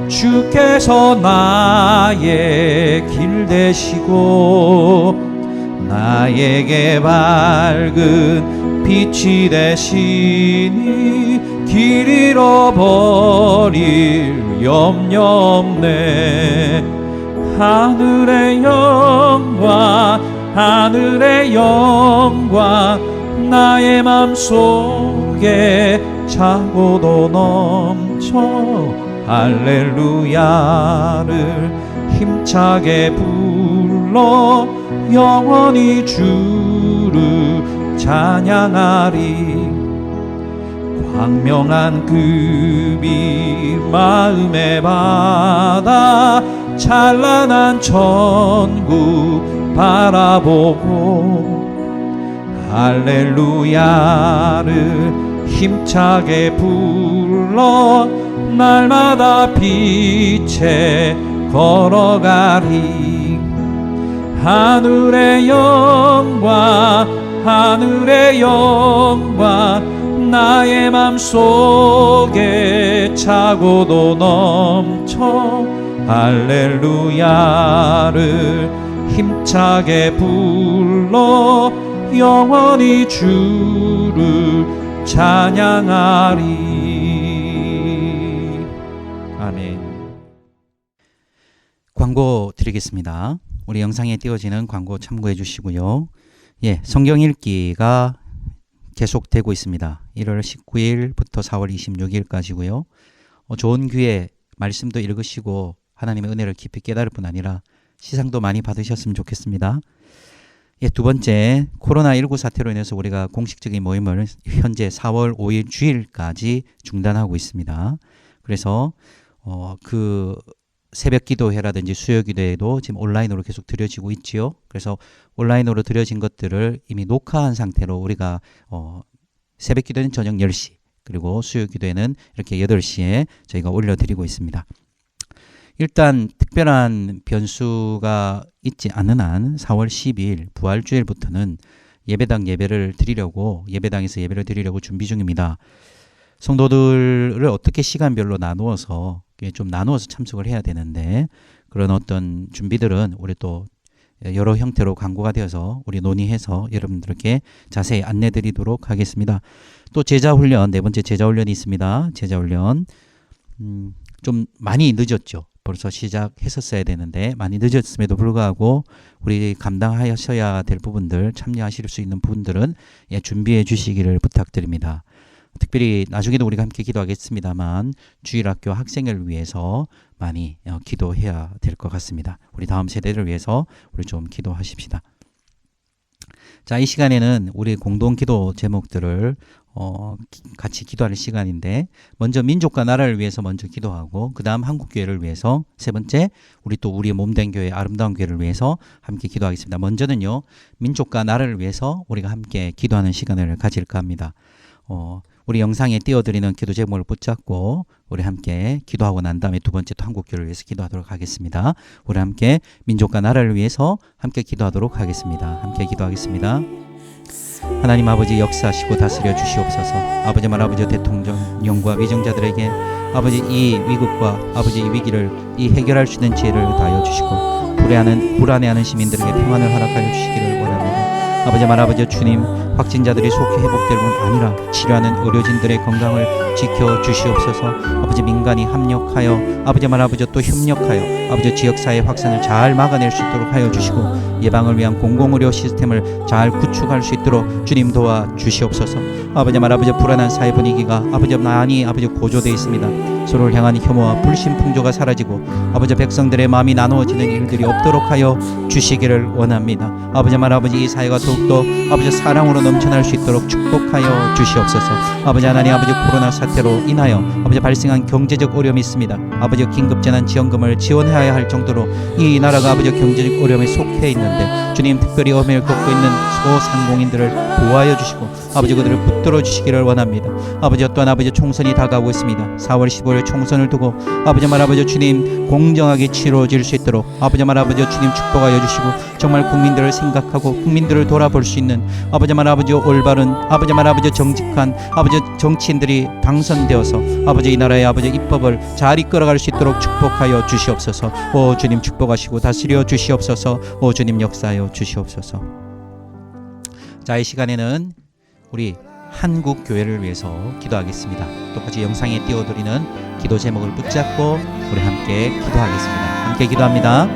주께서 나의 길 되시고 나에게 밝은 빛이 되시니 길 잃어버릴 염려 없네. 하늘의 영광 하늘의 영광 나의 맘속에 차고도 넘쳐 할렐루야를 힘차게 불러 영원히 주를 찬양하리. 광명한 그 빛 마음에 받아 찬란한 천국 바라보고 할렐루야를 힘차게 불러 날마다 빛에 걸어가리. 하늘의 영광 하늘의 영광 나의 맘속에 차고도 넘쳐 할렐루야를 힘차게 불러 영원히 주를 찬양하리. 아멘. 광고 드리겠습니다. 우리 영상에 띄워지는 광고 참고해 주시고요. 예, 성경 읽기가 계속되고 있습니다. 1월 19일부터 4월 26일까지고요. 좋은 기회 말씀도 읽으시고 하나님의 은혜를 깊이 깨달을 뿐 아니라 시상도 많이 받으셨으면 좋겠습니다. 예, 두 번째, 코로나19 사태로 인해서 우리가 공식적인 모임을 현재 4월 5일 주일까지 중단하고 있습니다. 그래서 그 새벽 기도회라든지 수요 기도회도 지금 온라인으로 계속 드려지고 있지요. 그래서 온라인으로 드려진 것들을 이미 녹화한 상태로 우리가 새벽 기도는 저녁 10시 그리고 수요 기도회는 이렇게 8시에 저희가 올려드리고 있습니다. 일단 특별한 변수가 있지 않은 한 4월 10일 부활주일부터는 예배당 예배를 드리려고 예배당에서 예배를 드리려고 준비 중입니다. 성도들을 어떻게 시간별로 나누어서 좀 나누어서 참석을 해야 되는데 그런 어떤 준비들은 우리 또 여러 형태로 광고가 되어서 우리 논의해서 여러분들께 자세히 안내 드리도록 하겠습니다. 또 제자훈련, 네 번째 제자훈련이 있습니다. 제자훈련 좀 많이 늦었죠. 벌써 시작했었어야 되는데 많이 늦었음에도 불구하고 우리 감당하셔야 될 부분들, 참여하실 수 있는 부분들은 준비해 주시기를 부탁드립니다. 특별히 나중에도 우리가 함께 기도하겠습니다만 주일학교 학생을 위해서 많이 기도해야 될 것 같습니다. 우리 다음 세대를 위해서 우리 좀 기도하십시다. 자, 이 시간에는 우리 공동 기도 제목들을 같이 기도할 시간인데 먼저 민족과 나라를 위해서 먼저 기도하고 그 다음 한국교회를 위해서 세 번째 우리 몸된 교회 아름다운 교회를 위해서 함께 기도하겠습니다. 먼저는요 민족과 나라를 위해서 우리가 함께 기도하는 시간을 가질까 합니다. 우리 영상에 띄워드리는 기도 제목을 붙잡고 우리 함께 기도하고 난 다음에 두 번째 또 한국교회를 위해서 기도하도록 하겠습니다. 우리 함께 민족과 나라를 위해서 함께 기도하도록 하겠습니다. 함께 기도하겠습니다. 하나님 아버지 역사하시고 다스려 주시옵소서. 아버지 말 아버지 대통령 영과 위정자들에게 아버지 이 위급과 아버지 이 위기를 이 해결할 수 있는 지혜를 다하여 주시고 불안해하는 시민들에게 평안을 허락하여 주시기를 원합니다. 아버지 말아버지 주님, 확진자들이 속히 회복될 뿐 아니라 치료하는 의료진들의 건강을 지켜 주시옵소서. 아버지 민간이 합력하여 아버지 말아버지 또 협력하여 아버지 지역사회 확산을 잘 막아낼 수 있도록 하여 주시고 예방을 위한 공공의료 시스템을 잘 구축할 수 있도록 주님 도와 주시옵소서. 아버지 말아버지 불안한 사회 분위기가 아버지 많이 아버지 고조되어 있습니다. 서로를 향한 혐오와 불신풍조가 사라지고 아버지 백성들의 마음이 나누어지는 일들이 없도록 하여 주시기를 원합니다. 아버지 말아버지 이 사회가 더욱더 아버지 사랑으로 넘쳐날 수 있도록 축복하여 주시옵소서. 아버지 하나님 아버지 코로나 사태로 인하여 아버지 발생한 경제적 어려움이 있습니다. 아버지 긴급재난 지원금을 지원해야 할 정도로 이 나라가 아버지 경제적 어려움에 속해 있는데 주님 특별히 어려움을 겪고 있는 소상공인들을 보호하여 주시고 아버지 그들을 붙들어 주시기를 원합니다. 아버지 또한 아버지 총선이 다가오고 있습니다. 4월 15일 총선을 두고 아버지 말아버지 주님 공정하게 치러질 수 있도록 아버지 말아버지 주님 축복하여 주시고 정말 국민들을 생각하고 국민들을 돌아볼 수 있는 아버지 말아버지 올바른 아버지 말아버지 정직한 아버지 정치인들이 당선되어서 아버지 이 나라의 아버지 입법을 잘 이끌어갈 수 있도록 축복하여 주시옵소서. 오 주님 축복하시고 다스려 주시옵소서. 오 주님 역사하여 주시옵소서. 자, 이 시간에는 우리 한국 교회를 위해서 기도하겠습니다. 똑같이 영상에 띄워드리는 기도 제목을 붙잡고 우리 함께 기도하겠습니다. 함께 기도합니다.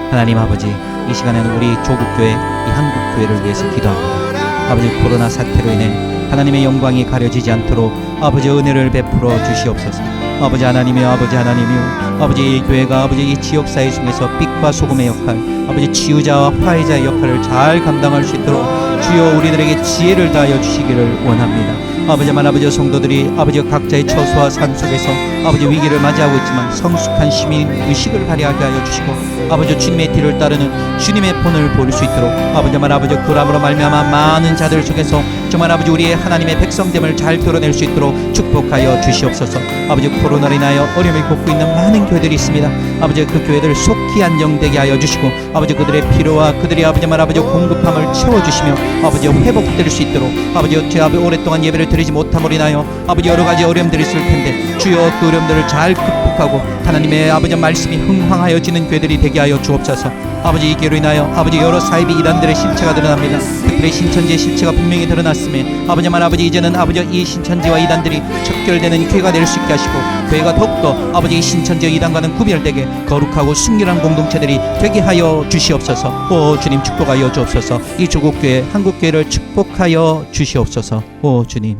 하나님 아버지, 이 시간에는 우리 조국교회, 이 한국교회를 위해서 기도합니다. 아버지 코로나 사태로 인해 하나님의 영광이 가려지지 않도록 아버지 은혜를 베풀어 주시옵소서. 아버지 하나님이여, 아버지 하나님이여, 아버지 이 교회가 아버지 이 지역사회 중에서 빛과 소금의 역할, 아버지 치유자와 화해자의 역할을 잘 감당할 수 있도록 주여 우리들에게 지혜를 다하여 주시기를 원합니다. 아버지만 아버지 성도들이 아버지 각자의 처소와 산 속에서 아버지 위기를 맞이하고 있지만 성숙한 시민 의식을 발휘하게 하여 주시고 아버지 주님의 뒤를 따르는 주님의 본을 볼 수 있도록 아버지만 아버지 그람으로 말미암아 많은 자들 속에서 정말 아버지 우리의 하나님의 백성됨을 잘 드러낼 수 있도록 축복하여 주시옵소서. 아버지 코로나로 인하여 어려움을 겪고 있는 많은 교회들이 있습니다. 아버지 그 교회들을 속히 안정되게 하여 주시고 아버지 그들의 필요와 그들이 아버지만 아버지 공급함을 채워주시며 아버지 회복될 수 있도록 아버지 오랫동안 예배를 드리지 못함으로 인하여 아버지 여러 가지 어려움들이 있을 텐데 주여 그 어려움들을 잘 극복하고 하나님의 아버지 말씀이 흥황하여지는 교회들이 되게 하여 주옵소서. 아버지 이 기회로 인하여 아버지 여러 사이비 이단들의 실체가 드러납니다. 그들의 신천지의 실체가 분명히 드러났음에 아버지만 아버지 이제는 아버지 이 신천지와 이단들이 척결되는 교회가 될 수 있게 하시고 교회가 더욱더 아버지 이 신천지와 이단과는 구별되게 거룩하고 순결한 공동체들이 되게 하여 주시옵소서. 오 주님 축복하여 주옵소서. 이 조국교회 한국교회를 축복하여 주시옵소서. 오 주님.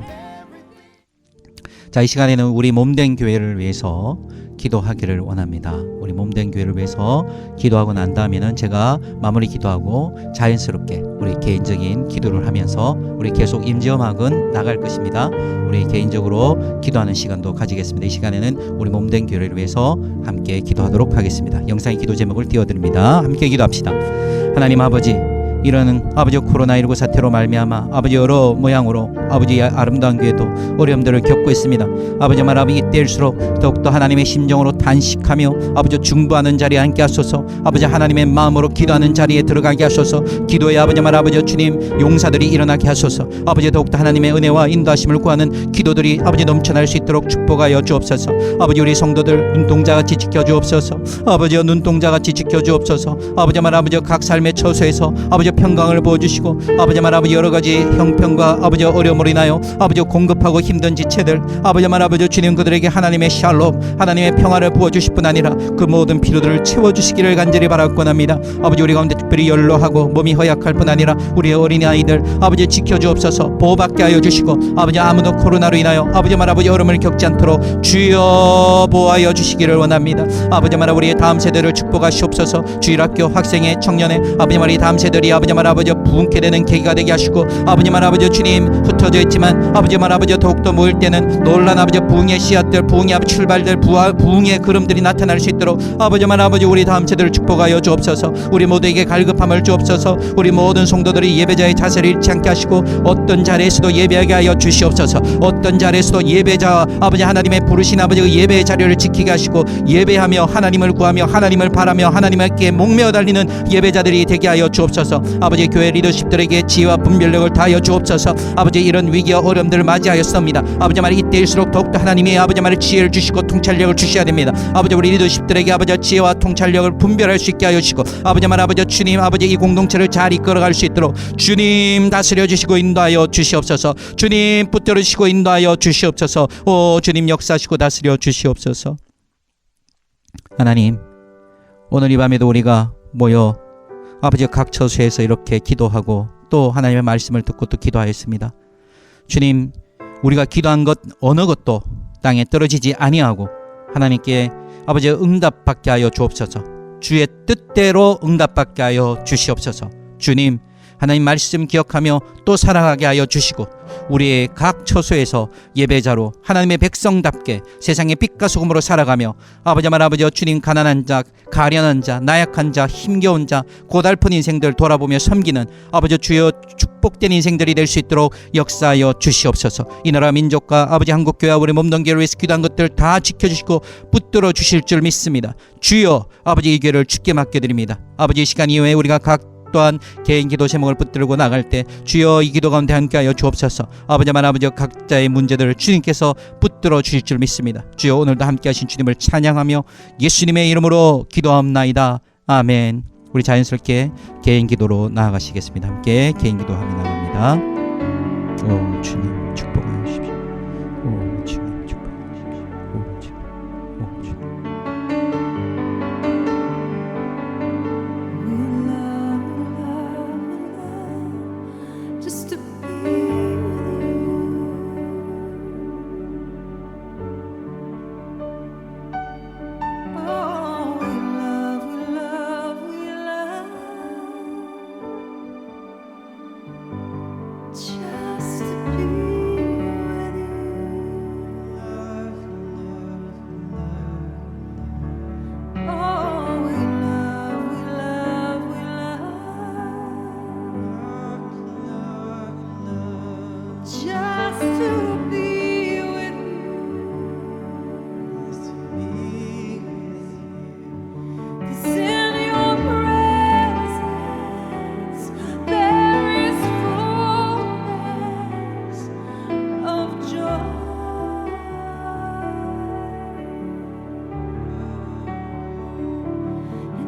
자, 이 시간에는 우리 몸된 교회를 위해서 기도하기를 원합니다. 우리 몸된 교회를 위해서 기도하고 난 다음에는 제가 마무리 기도하고 자연스럽게 우리 개인적인 기도를 하면서 우리 계속 임지음악은 나갈 것입니다. 우리 개인적으로 기도하는 시간도 가지겠습니다. 이 시간에는 우리 몸된 교회를 위해서 함께 기도하도록 하겠습니다. 영상의 기도 제목을 띄워드립니다. 함께 기도합시다. 하나님 아버지, 이런 아버지 코로나19 사태로 말미암아 아버지 여러 모양으로 아버지 아름다운 교회도 어려움들을 겪고 있습니다. 아버지 말아버지 이때일수록 더욱더 하나님의 심정으로 단식하며 아버지 중보하는 자리에 앉게 하소서. 아버지 하나님의 마음으로 기도하는 자리에 들어가게 하소서. 기도의 아버지 말아버지 주님 용사들이 일어나게 하소서. 아버지 더욱더 하나님의 은혜와 인도하심을 구하는 기도들이 아버지 넘쳐날 수 있도록 축복하여 주옵소서. 아버지 우리 성도들 눈동자같이 지켜주옵소서. 아버지여 눈동자같이 지켜주옵소서. 아버지 말아버지 각 삶의 처소에서 아버지 평강을 부어주시고 아버지 말아버지 여러가지 형편과 아버지 어려움으로 인하여 아버지 공급하고 힘든 지체들 아버지 말아버지 주님 그들에게 하나님의 샬롬 하나님의 평화를 부어주실 뿐 아니라 그 모든 필요들을 채워주시기를 간절히 바라곤 합니다. 아버지 우리 가운데 특별히 연로하고 몸이 허약할 뿐 아니라 우리의 어린아이들 아버지 지켜주옵소서. 보호받게 하여 주시고 아버지 아무도 코로나로 인하여 아버지 말아버지 어려움을 겪지 않도록 주여 보호하여 주시기를 원합니다. 아버지 말아 우리의 다음 세대를 축복하시옵소서. 주일학교 학생의 청년의 아버지 말이 다음 세대들이 아버지 말 아버지 부흥케 되는 계기가 되게 하시고 아버지 말 아버지 주님 흩어져 있지만 아버지 말 아버지 더욱더 모일 때는 놀란 아버지 부흥의 씨앗들 부흥의 출발들 부흥의 그름들이 나타날 수 있도록 아버지 말 아버지 우리 다음 세대를 축복하여 주옵소서. 우리 모두에게 갈급함을 주옵소서. 우리 모든 성도들이 예배자의 자세를 잃지 않게 하시고 어떤 자리에서도 예배하게 하여 주시옵소서. 어떤 자리에서도 예배자 아버지 하나님의 부르신 아버지 그 예배의 자리를 지키게 하시고 예배하며 하나님을 구하며 하나님을 바라며 하나님께 목매어 달리는 예배자들이 되게 하여 주옵소서. 아버지 교회 리더십들에게 지혜와 분별력을 다하여 주옵소서. 아버지 이런 위기와 어려움들을 맞이하였습니다. 아버지 말 이때일수록 더욱더 하나님이 아버지 말 지혜를 주시고 통찰력을 주셔야 됩니다. 아버지 우리 리더십들에게 아버지 지혜와 통찰력을 분별할 수 있게 하여 주시고 아버지 말 아버지 주님 아버지 이 공동체를 잘 이끌어갈 수 있도록 주님 다스려 주시고 인도하여 주시옵소서. 주님 붙들어 주시고 인도하여 주시옵소서. 오 주님 역사하시고 다스려 주시옵소서. 하나님 오늘 이 밤에도 우리가 모여 아버지 각 처소에서 이렇게 기도하고 또 하나님의 말씀을 듣고 또 기도하였습니다. 주님 우리가 기도한 것 어느 것도 땅에 떨어지지 아니하고 하나님께 아버지 응답받게 하여 주옵소서. 주의 뜻대로 응답받게 하여 주시옵소서. 주님 하나님 말씀 기억하며 또 살아가게 하여 주시고 우리의 각 처소에서 예배자로 하나님의 백성답게 세상의 빛과 소금으로 살아가며 아버지 말 아버지 주님 가난한 자 가련한 자 나약한 자 힘겨운 자 고달픈 인생들 돌아보며 섬기는 아버지 주여 축복된 인생들이 될 수 있도록 역사하여 주시옵소서. 이 나라 민족과 아버지 한국교회와 우리 몸동교회를 위해서 기도한 것들 다 지켜주시고 붙들어 주실 줄 믿습니다. 주여 아버지 이 교회를 주께 맡겨드립니다. 아버지 이 시간 이후에 우리가 각 또한 개인 기도 제목을 붙들고 나갈 때 주여 이 기도 가운데 함께하여 주옵소서. 아버지만 아버지 각자의 문제들을 주님께서 붙들어 주실 줄 믿습니다. 주여 오늘도 함께하신 주님을 찬양하며 예수님의 이름으로 기도하옵나이다. 아멘. 우리 자연스럽게 개인 기도로 나아가시겠습니다. 함께 개인 기도하며 나갑니다. 오 주님 축복하여 주십시오. 오 주님 축복하여 주십시오. 오 주님 오 주님 just to be with you. Oh, we love, we love, we love. Just to be with you. Oh, we love, we love, we love. Just to be with you. 'Cause in your presence there is fullness of joy.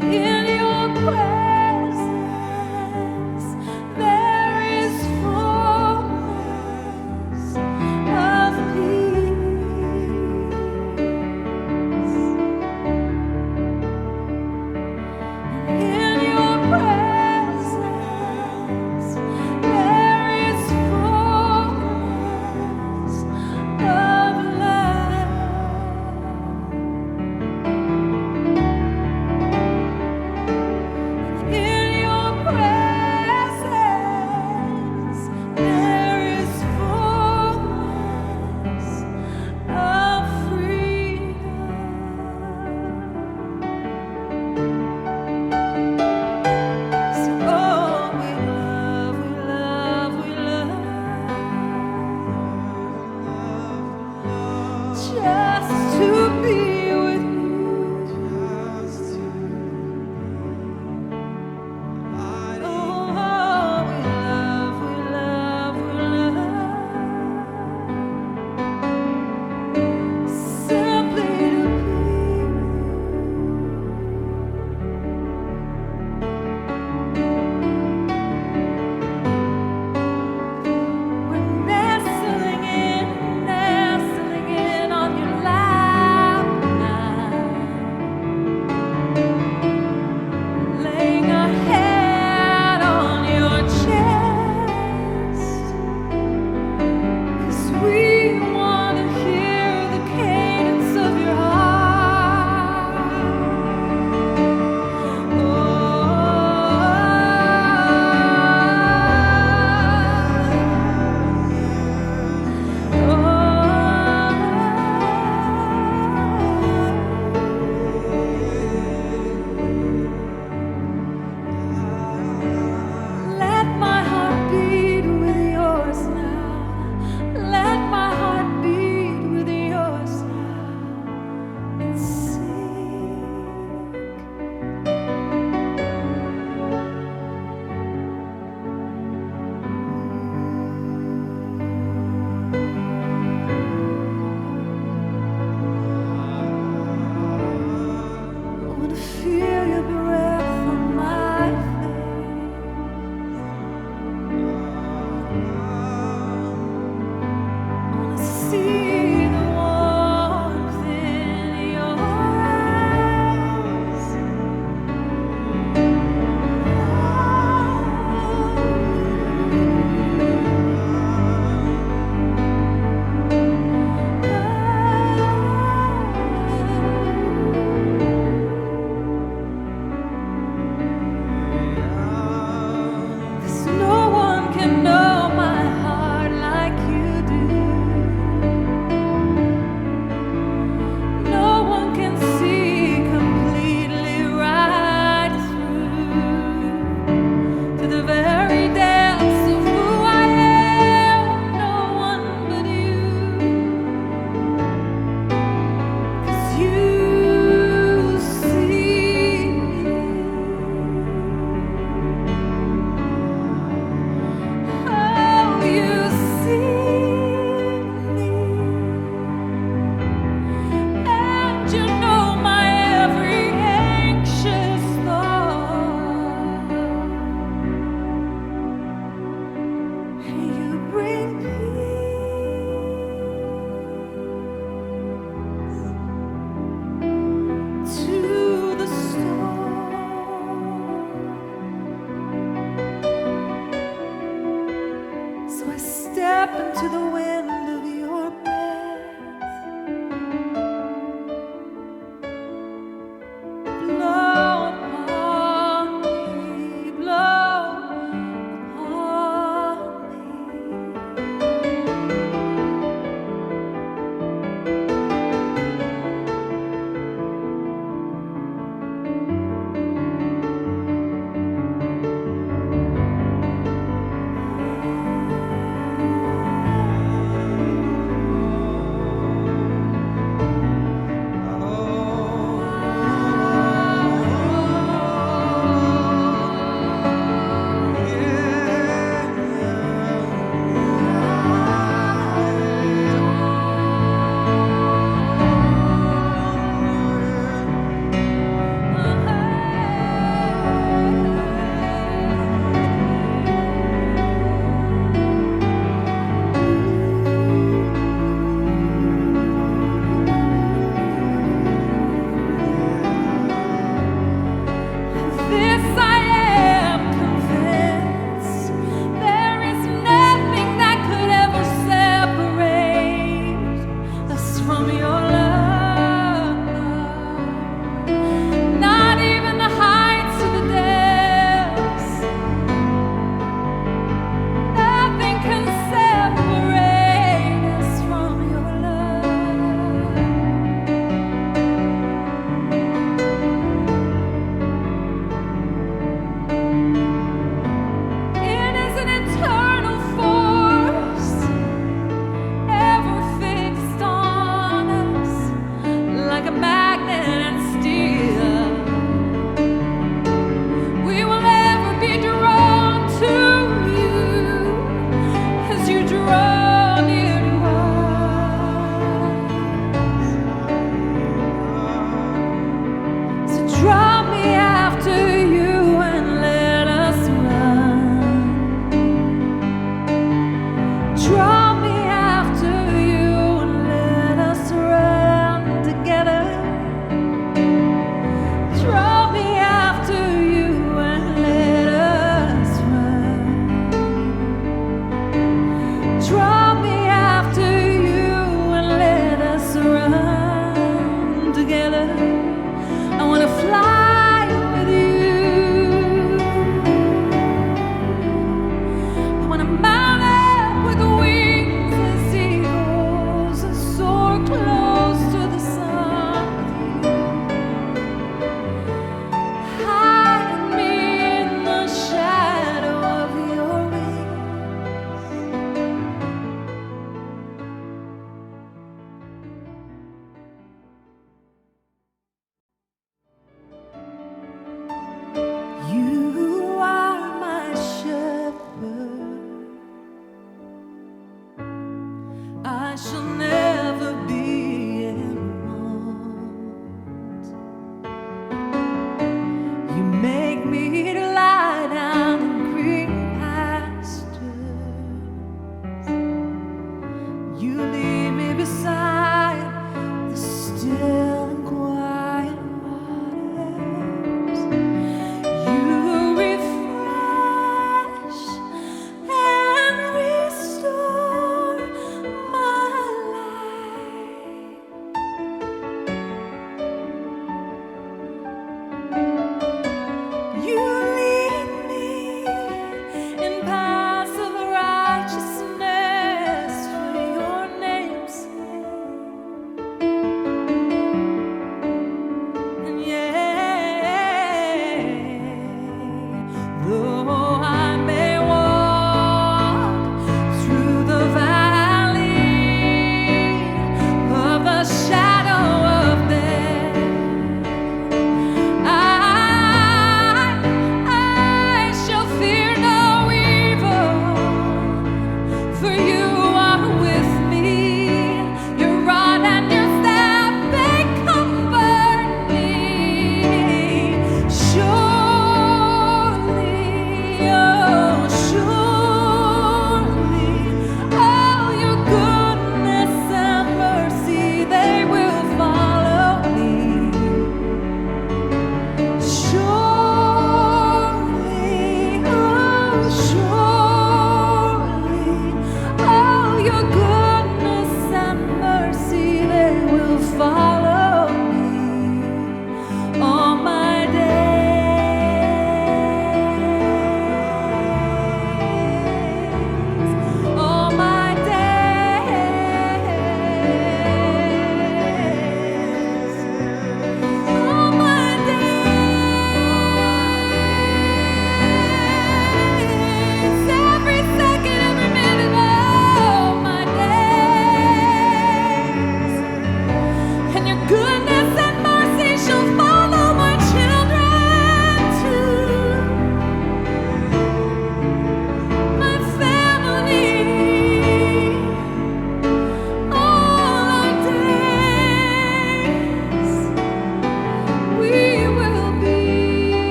And in your presence there is fullness of peace. And in your presence there is fullness of love.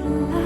love